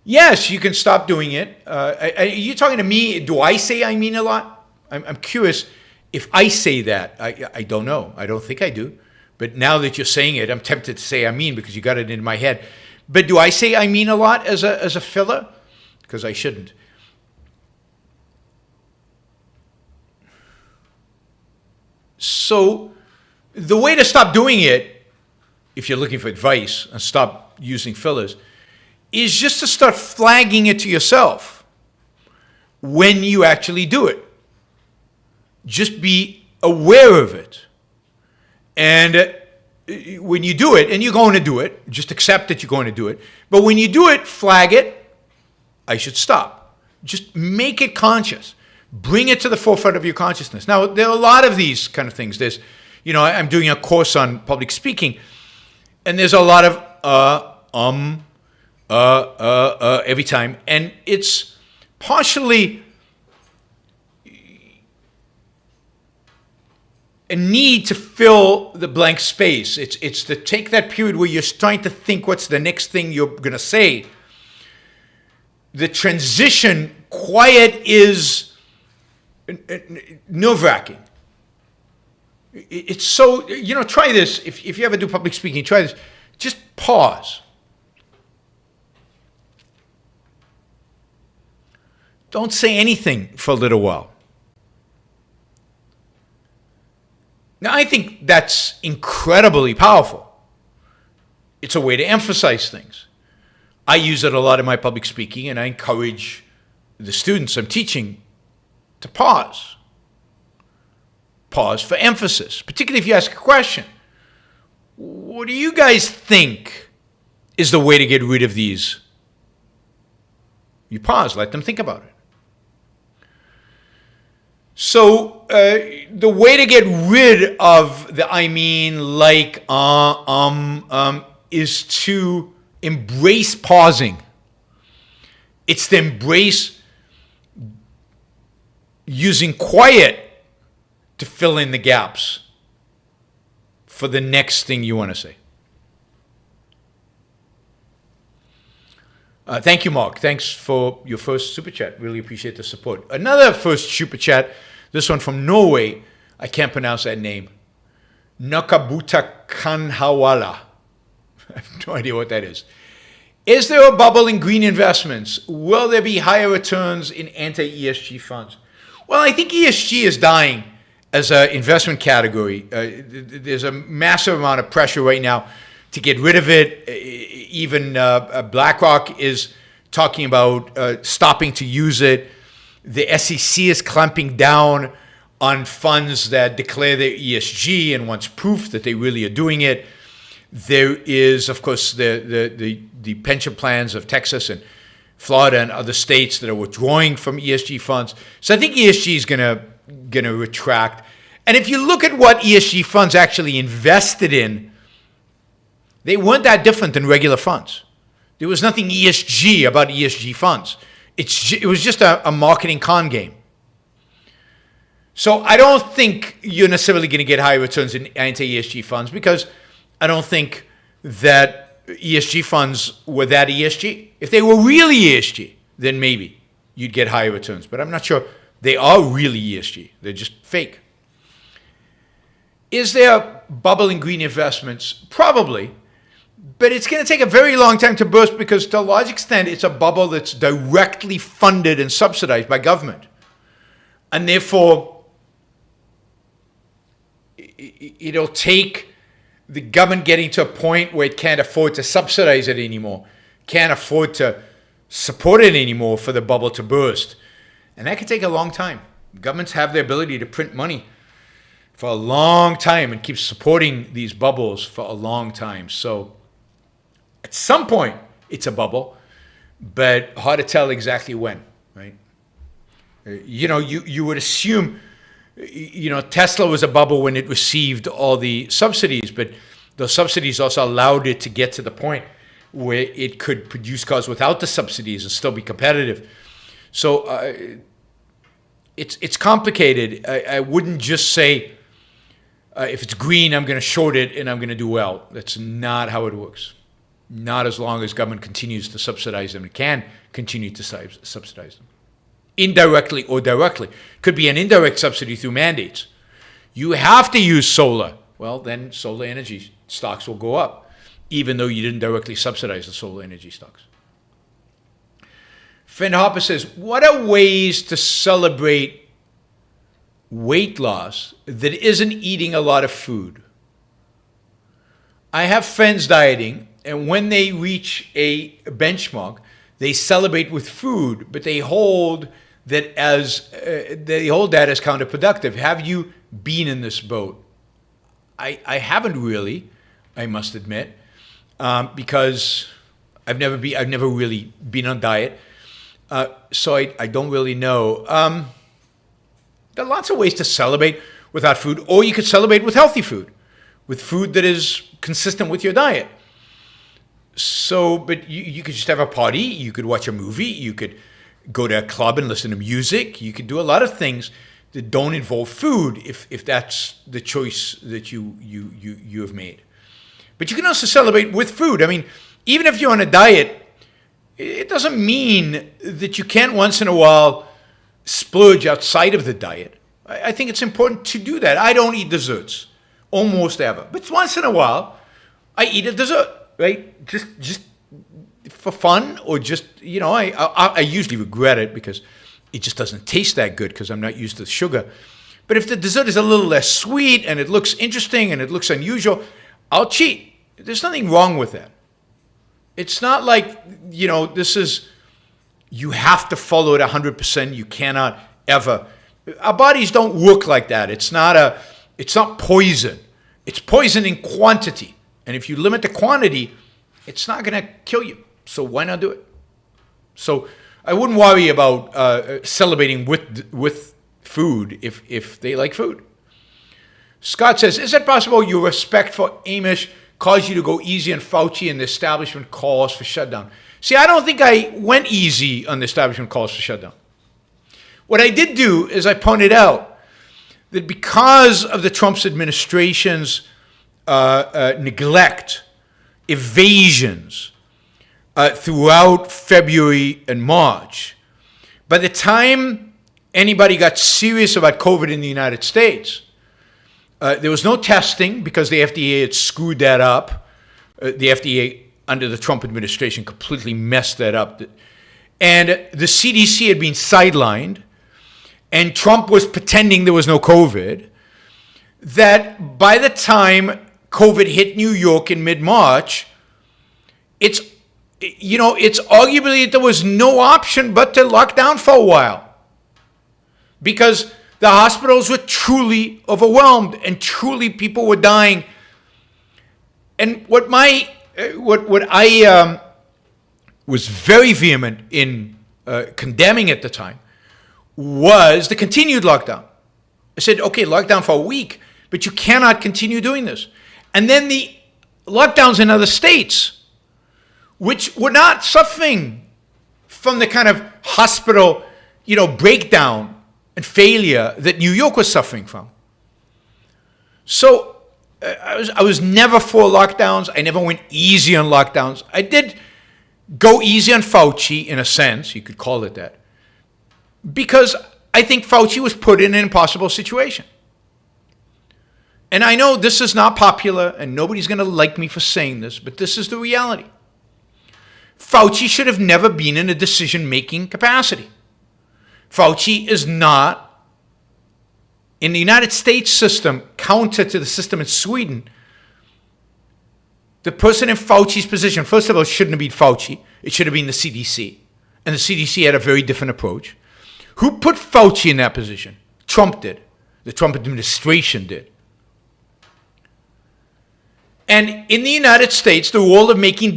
Yes, you can stop doing it. Are you talking to me? Do I say I mean a lot? I'm curious if I say that. I don't know. I don't think I do. But now that you're saying it, I'm tempted to say I mean because you got it in my head. But do I say I mean a lot as a filler? Because I shouldn't. So the way to stop doing it, if you're looking for advice and stop using fillers, is just to start flagging it to yourself when you actually do it. Just be aware of it. And when you do it, and you're going to do it, just accept that you're going to do it. But when you do it, flag it, I should stop. Just make it conscious. Bring it to the forefront of your consciousness. Now, there are a lot of these kind of things. There's, I'm doing a course on public speaking, and there's a lot of every time. And it's partially a need to fill the blank space. It's to take that period where you're trying to think what's the next thing you're going to say. The transition, quiet is nerve-wracking. It's so, try this. If you ever do public speaking, try this. Just pause. Don't say anything for a little while. Now, I think that's incredibly powerful. It's a way to emphasize things. I use it a lot in my public speaking, and I encourage the students I'm teaching to pause. Pause for emphasis, particularly if you ask a question. What do you guys think is the way to get rid of these? You pause, let them think about it. So the way to get rid of the I mean, like, is to embrace pausing. It's to embrace using quiet to fill in the gaps for the next thing you want to say. Thank you, Mark. Thanks for your first super chat. Really appreciate the support. Another first super chat, this one from Norway. I can't pronounce that name. Nakabuta Kanhawala. I have no idea what that is. Is there a bubble in green investments? Will there be higher returns in anti-ESG funds? Well, I think ESG is dying as an investment category. There's a massive amount of pressure right now to get rid of it. Even BlackRock is talking about stopping to use it. The SEC is clamping down on funds that declare their ESG and wants proof that they really are doing it. There is, of course, the pension plans of Texas and Florida and other states that are withdrawing from ESG funds. So I think ESG is gonna retract. And if you look at what ESG funds actually invested in, they weren't that different than regular funds. There was nothing ESG about ESG funds. It was just a marketing con game. So I don't think you're necessarily going to get high returns in anti-ESG funds because I don't think that ESG funds were that ESG. If they were really ESG, then maybe you'd get higher returns. But I'm not sure they are really ESG. They're just fake. Is there a bubble in green investments? Probably. But it's going to take a very long time to burst because to a large extent, it's a bubble that's directly funded and subsidized by government. And therefore, it'll take the government getting to a point where it can't afford to subsidize it anymore, can't afford to support it anymore for the bubble to burst. And that could take a long time. Governments have the ability to print money for a long time and keep supporting these bubbles for a long time. So at some point, it's a bubble. but hard to tell exactly when, right? You would assume, Tesla was a bubble when it received all the subsidies, but those subsidies also allowed it to get to the point where it could produce cars without the subsidies and still be competitive. So it's complicated. I wouldn't just say, if it's green, I'm going to short it and I'm going to do well. That's not how it works. Not as long as government continues to subsidize them. It can continue to subsidize them. Indirectly or directly. Could be an indirect subsidy through mandates. You have to use solar. Well, then solar energy stocks will go up, even though you didn't directly subsidize the solar energy stocks. Finn Harper says, what are ways to celebrate weight loss that isn't eating a lot of food? I have friends dieting, and when they reach a benchmark, they celebrate with food, but they hold that as counterproductive. Have you been in this boat? I haven't really, I must admit, because I've never really been on diet, so I don't really know. There are lots of ways to celebrate without food, or you could celebrate with healthy food, with food that is consistent with your diet. So, but you could just have a party, you could watch a movie, you could go to a club and listen to music, you could do a lot of things that don't involve food if that's the choice that you have made. But you can also celebrate with food. I mean, even if you're on a diet, it doesn't mean that you can't once in a while splurge outside of the diet. I think it's important to do that. I don't eat desserts, almost ever. But once in a while, I eat a dessert, right? Just for fun, or just, I usually regret it because it just doesn't taste that good because I'm not used to the sugar. But if the dessert is a little less sweet and it looks interesting and it looks unusual, I'll cheat. There's nothing wrong with that. It's not like, you have to follow it 100%. You cannot ever. Our bodies don't work like that. It's not poison. It's poison in quantity. And if you limit the quantity, it's not going to kill you. So why not do it? So I wouldn't worry about celebrating with food if they like food. Scott says, is it possible your respect for Amish caused you to go easy on Fauci and the establishment calls for shutdown? See, I don't think I went easy on the establishment calls for shutdown. What I did do is I pointed out that because of the Trump administration's neglect, evasions throughout February and March, by the time anybody got serious about COVID in the United States, there was no testing because the FDA had screwed that up. The FDA under the Trump administration completely messed that up. And the CDC had been sidelined, and Trump was pretending there was no COVID, that by the time COVID hit New York in mid-March, it's arguably there was no option but to lock down for a while, because the hospitals were truly overwhelmed and truly people were dying. And what I was very vehement in condemning at the time was the continued lockdown. I said, okay, lockdown for a week, but you cannot continue doing this. And then the lockdowns in other states, which were not suffering from the kind of hospital, breakdown and failure that New York was suffering from. So I was never for lockdowns. I never went easy on lockdowns. I did go easy on Fauci, in a sense, you could call it that, because I think Fauci was put in an impossible situation. And I know this is not popular, and nobody's going to like me for saying this, but this is the reality. Fauci should have never been in a decision-making capacity. Fauci is not, in the United States system, counter to the system in Sweden. The person in Fauci's position, first of all, shouldn't have been Fauci. It should have been the CDC. And the CDC had a very different approach. Who put Fauci in that position? Trump did. The Trump administration did. And in the United States, the role of making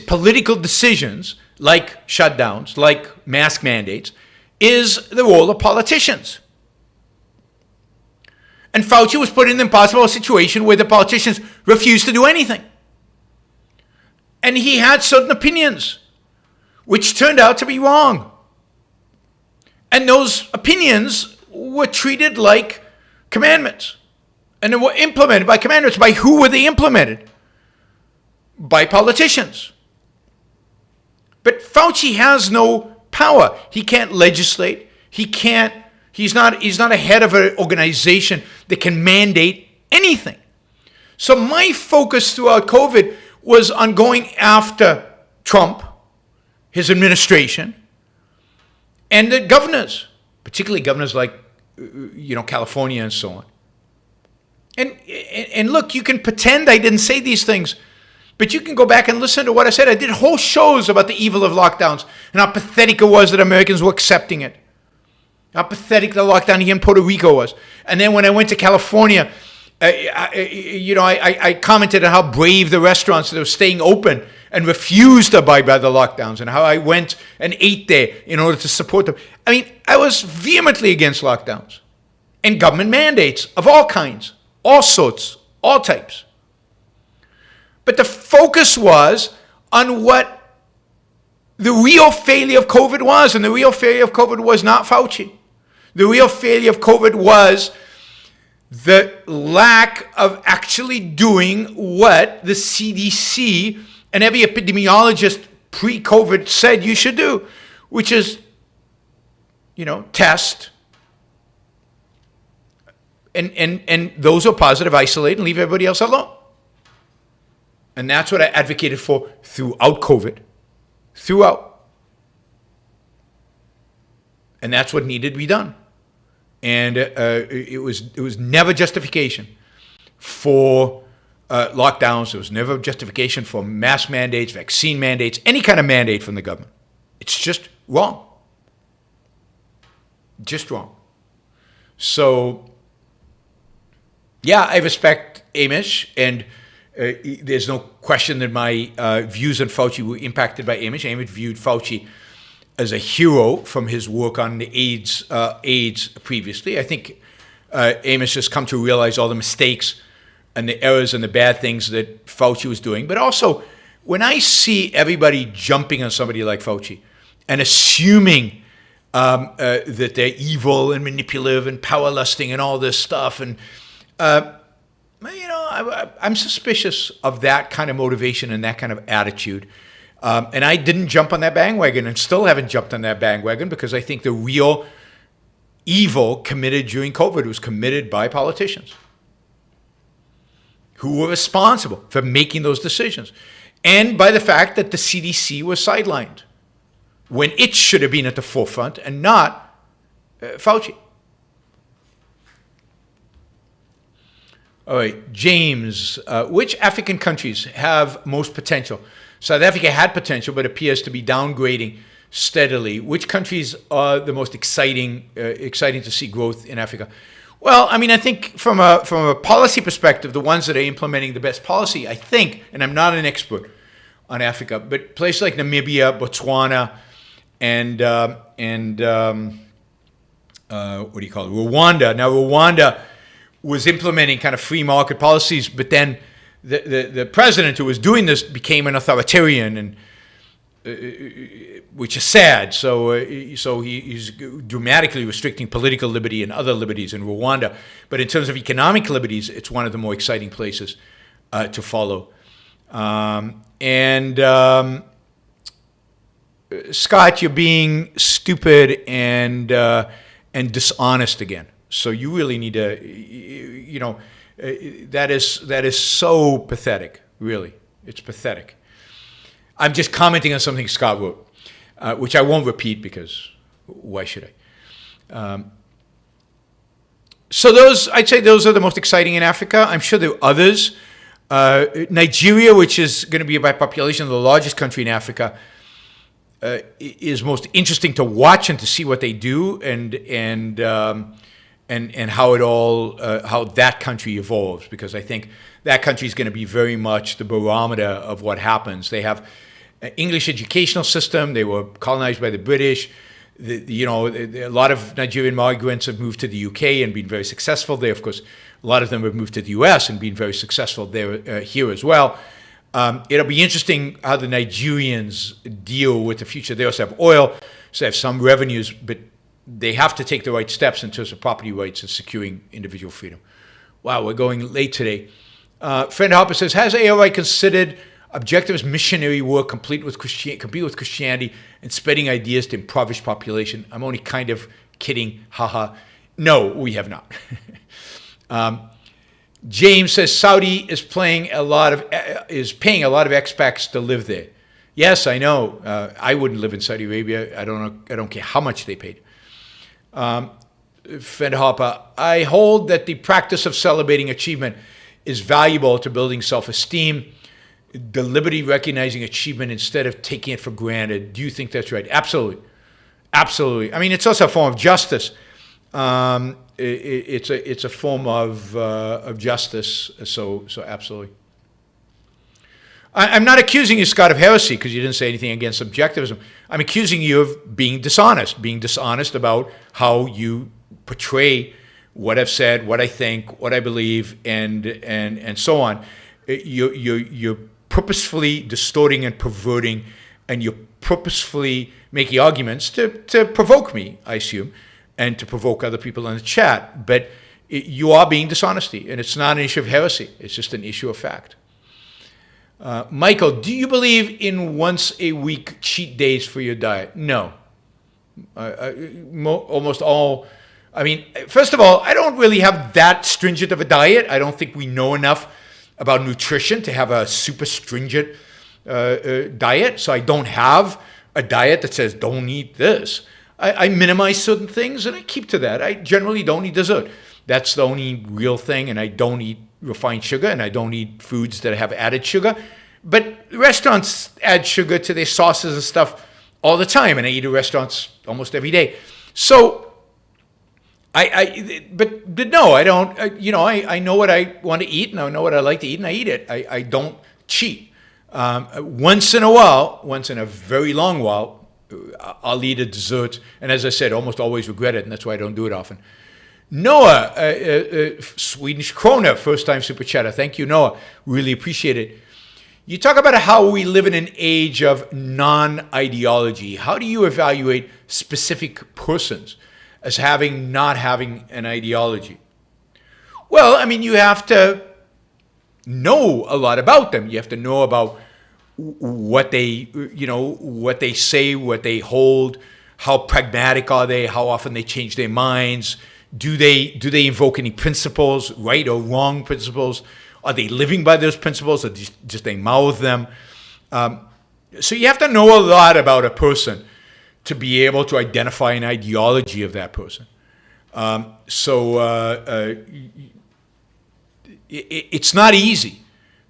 political decisions, like shutdowns, like mask mandates, is the role of politicians. And Fauci was put in an impossible situation where the politicians refused to do anything. And he had certain opinions, which turned out to be wrong. And those opinions were treated like commandments. And they were implemented by commandments. By who were they implemented? By politicians. But Fauci has no power. He can't legislate. He's not a head of an organization that can mandate anything. So my focus throughout COVID was on going after Trump, his administration, and the governors, particularly governors like, California and so on. And look, you can pretend I didn't say these things, but you can go back and listen to what I said. I did whole shows about the evil of lockdowns and how pathetic it was that Americans were accepting it. How pathetic the lockdown here in Puerto Rico was. And then when I went to California, I commented on how brave the restaurants that were staying open and refused to abide by the lockdowns, and how I went and ate there in order to support them. I mean, I was vehemently against lockdowns and government mandates of all kinds, all sorts, all types. But the focus was on what the real failure of COVID was, and the real failure of COVID was not Fauci. The real failure of COVID was the lack of actually doing what the CDC and every epidemiologist pre-COVID said you should do, which is, test, and those who are positive, isolate and leave everybody else alone. And that's what I advocated for throughout COVID, throughout. And that's what needed to be done. And it was never justification for lockdowns. There was never justification for mask mandates, vaccine mandates, any kind of mandate from the government. It's just wrong. Just wrong. So, yeah, I respect Amesh, and there's no question that my views on Fauci were impacted by Amesh. Amesh viewed Fauci as a hero from his work on the AIDS previously. I think Amesh has come to realize all the mistakes and the errors and the bad things that Fauci was doing. But also, when I see everybody jumping on somebody like Fauci and assuming that they're evil and manipulative and power lusting and all this stuff, and I'm suspicious of that kind of motivation and that kind of attitude. And I didn't jump on that bandwagon, and still haven't jumped on that bandwagon, because I think the real evil committed during COVID was committed by politicians who were responsible for making those decisions, and by the fact that the CDC was sidelined when it should have been at the forefront and not Fauci. All right, James, which African countries have most potential? South Africa had potential, but appears to be downgrading steadily. Which countries are the most exciting to see growth in Africa? Well, I mean, I think from a policy perspective, the ones that are implementing the best policy, I think, and I'm not an expert on Africa, but places like Namibia, Botswana, and Rwanda. Now, Rwanda was implementing kind of free market policies, but then the president who was doing this became an authoritarian, and which is sad. So he's dramatically restricting political liberty and other liberties in Rwanda. But in terms of economic liberties, it's one of the more exciting places to follow. Scott, you're being stupid and dishonest again. So you really need to, that is so pathetic. Really, it's pathetic. I'm just commenting on something Scott wrote, which I won't repeat because why should I? So I'd say those are the most exciting in Africa. I'm sure there are others. Nigeria, which is going to be by population the largest country in Africa, is most interesting to watch and to see what they do and how it all how that country evolves, because I think that country is going to be very much the barometer of what happens. They have English educational system. They were colonized by the British. A lot of Nigerian migrants have moved to the UK and been very successful there. Of course, a lot of them have moved to the US and been very successful there here as well. It'll be interesting how the Nigerians deal with the future. They also have oil, so they have some revenues, but they have to take the right steps in terms of property rights and securing individual freedom. Wow, we're going late today. Friend Harper says, has ARI considered objectivist missionary work compete with Christianity and spreading ideas to impoverished population? I'm only kind of kidding, haha. No, we have not. James says Saudi is paying a lot of expats to live there. Yes, I know. I wouldn't live in Saudi Arabia. I don't care how much they paid. Friend Harper, I hold that the practice of celebrating achievement is valuable to building self-esteem, deliberately recognizing achievement instead of taking it for granted. Do you think that's right? Absolutely. Absolutely. I mean, it's also a form of justice. It's a form of justice, so absolutely. I'm not accusing you, Scott, of heresy because you didn't say anything against subjectivism. I'm accusing you of being dishonest about how you portray what I've said, what I think, what I believe, and so on. You're purposefully distorting and perverting, and you're purposefully making arguments to provoke me, I assume, and to provoke other people in the chat. But you are being dishonesty, and it's not an issue of heresy. It's just an issue of fact. Michael, do you believe in once-a-week cheat days for your diet? No. Almost all. I mean, first of all, I don't really have that stringent of a diet. I don't think we know enough about nutrition to have a super stringent diet. So I don't have a diet that says don't eat this. I minimize certain things and I keep to that. I generally don't eat dessert. That's the only real thing, and I don't eat refined sugar, and I don't eat foods that have added sugar. But restaurants add sugar to their sauces and stuff all the time, and I eat at restaurants almost every day. So, but no, I don't. I know what I want to eat, and I know what I like to eat, and I eat it. I don't cheat. Once in a while, once in a very long while, I'll eat a dessert, and as I said, almost always regret it, and that's why I don't do it often. Noah, Swedish krona, first-time super chatter. Thank you, Noah. Really appreciate it. You talk about how we live in an age of non-ideology. How do you evaluate specific persons as not having an ideology? Well, I mean, you have to know a lot about them. You have to know about what they say, what they hold, how pragmatic are they, how often they change their minds. Do they invoke any principles, right or wrong principles? Are they living by those principles, or just they mouth them? So you have to know a lot about a person to be able to identify an ideology of that person. It's not easy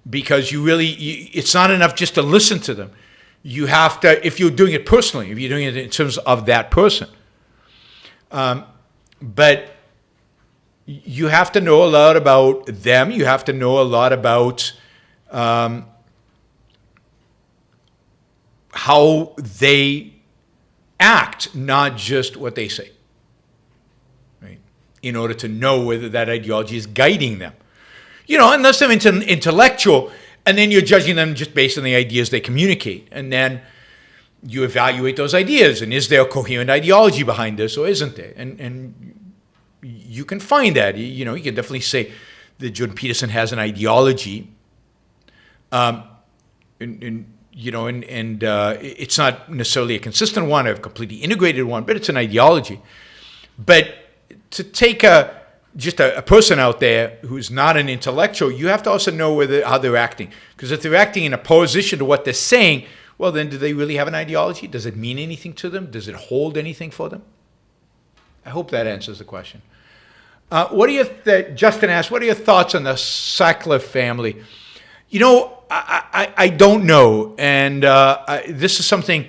because it's not enough just to listen to them. You have to, if you're doing it personally, if you're doing it in terms of that person. But you have to know a lot about them. You have to know a lot about how they act, not just what they say, right? In order to know whether that ideology is guiding them. Unless they're intellectual, and then you're judging them just based on the ideas they communicate. And then you evaluate those ideas, and is there a coherent ideology behind this, or isn't there? And you can find that. You can definitely say that Jordan Peterson has an ideology, it's not necessarily a consistent one, a completely integrated one, but it's an ideology. But to take just a person out there who's not an intellectual, you have to also know how they're acting. Because if they're acting in opposition to what they're saying, well, then do they really have an ideology? Does it mean anything to them? Does it hold anything for them? I hope that answers the question. Justin asked, what are your thoughts on the Sackler family? I don't know. And this is something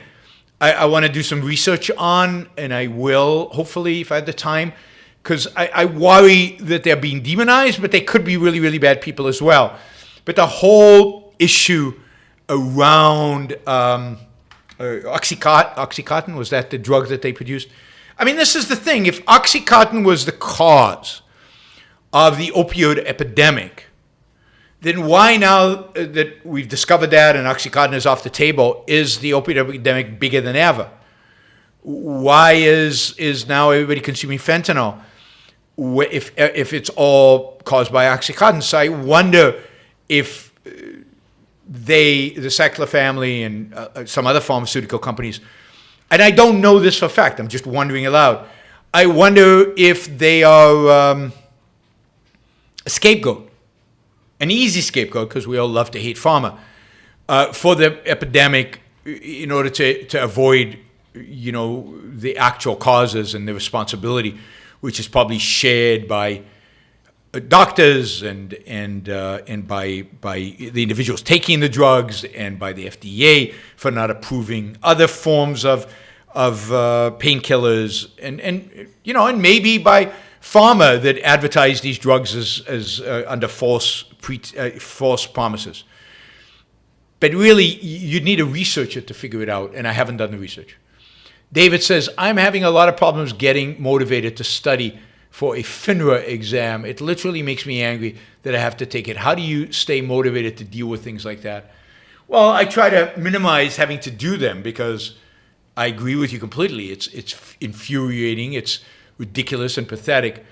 I want to do some research on, and I will, hopefully, if I have the time, because I worry that they're being demonized, but they could be really, really bad people as well. But the whole issue around Oxycontin. Was that the drug that they produced? I mean, this is the thing. If Oxycontin was the cause of the opioid epidemic, then why, now that we've discovered that and Oxycontin is off the table, is the opioid epidemic bigger than ever? Why is now everybody consuming fentanyl if it's all caused by Oxycontin? So I wonder if the Sackler family and some other pharmaceutical companies, and I don't know this for a fact, I'm just wondering aloud, I wonder if they are a scapegoat, an easy scapegoat, because we all love to hate pharma, for the epidemic in order to avoid, the actual causes and the responsibility, which is probably shared by doctors and by the individuals taking the drugs and by the FDA for not approving other forms of painkillers and maybe by pharma that advertise these drugs as under false promises. But really, you'd need a researcher to figure it out, and I haven't done the research. David says, I'm having a lot of problems getting motivated to study for a FINRA exam. It literally makes me angry that I have to take it. How do you stay motivated to deal with things like that? Well, I try to minimize having to do them because I agree with you completely. It's infuriating. It's ridiculous and pathetic.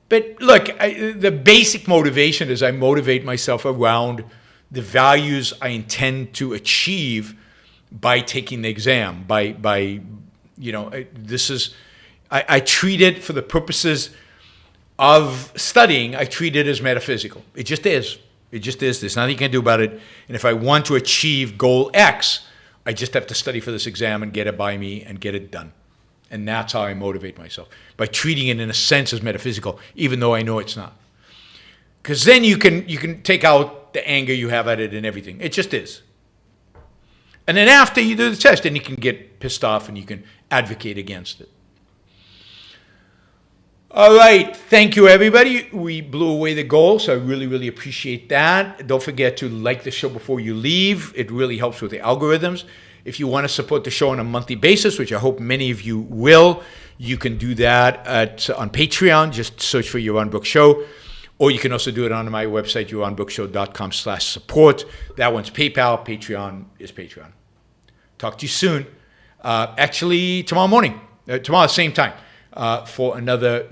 But look, the basic motivation is I motivate myself around the values I intend to achieve by taking the exam, I treat it for the purposes of studying. I treat it as metaphysical. It just is. It just is. There's nothing you can do about it. And if I want to achieve goal X, I just have to study for this exam and get it by me and get it done. And that's how I motivate myself, by treating it in a sense as metaphysical, even though I know it's not. Because then you can take out the anger you have at it and everything. It just is. And then after you do the test, then you can get pissed off and you can advocate against it. All right. Thank you, everybody. We blew away the goal, so I really, really appreciate that. Don't forget to like the show before you leave. It really helps with the algorithms. If you want to support the show on a monthly basis, which I hope many of you will, you can do that on Patreon. Just search for Yaron Brook Show. Or you can also do it on my website, yaronbrookshow.com/support. That one's PayPal. Patreon is Patreon. Talk to you soon. Actually, tomorrow morning, tomorrow same time, for another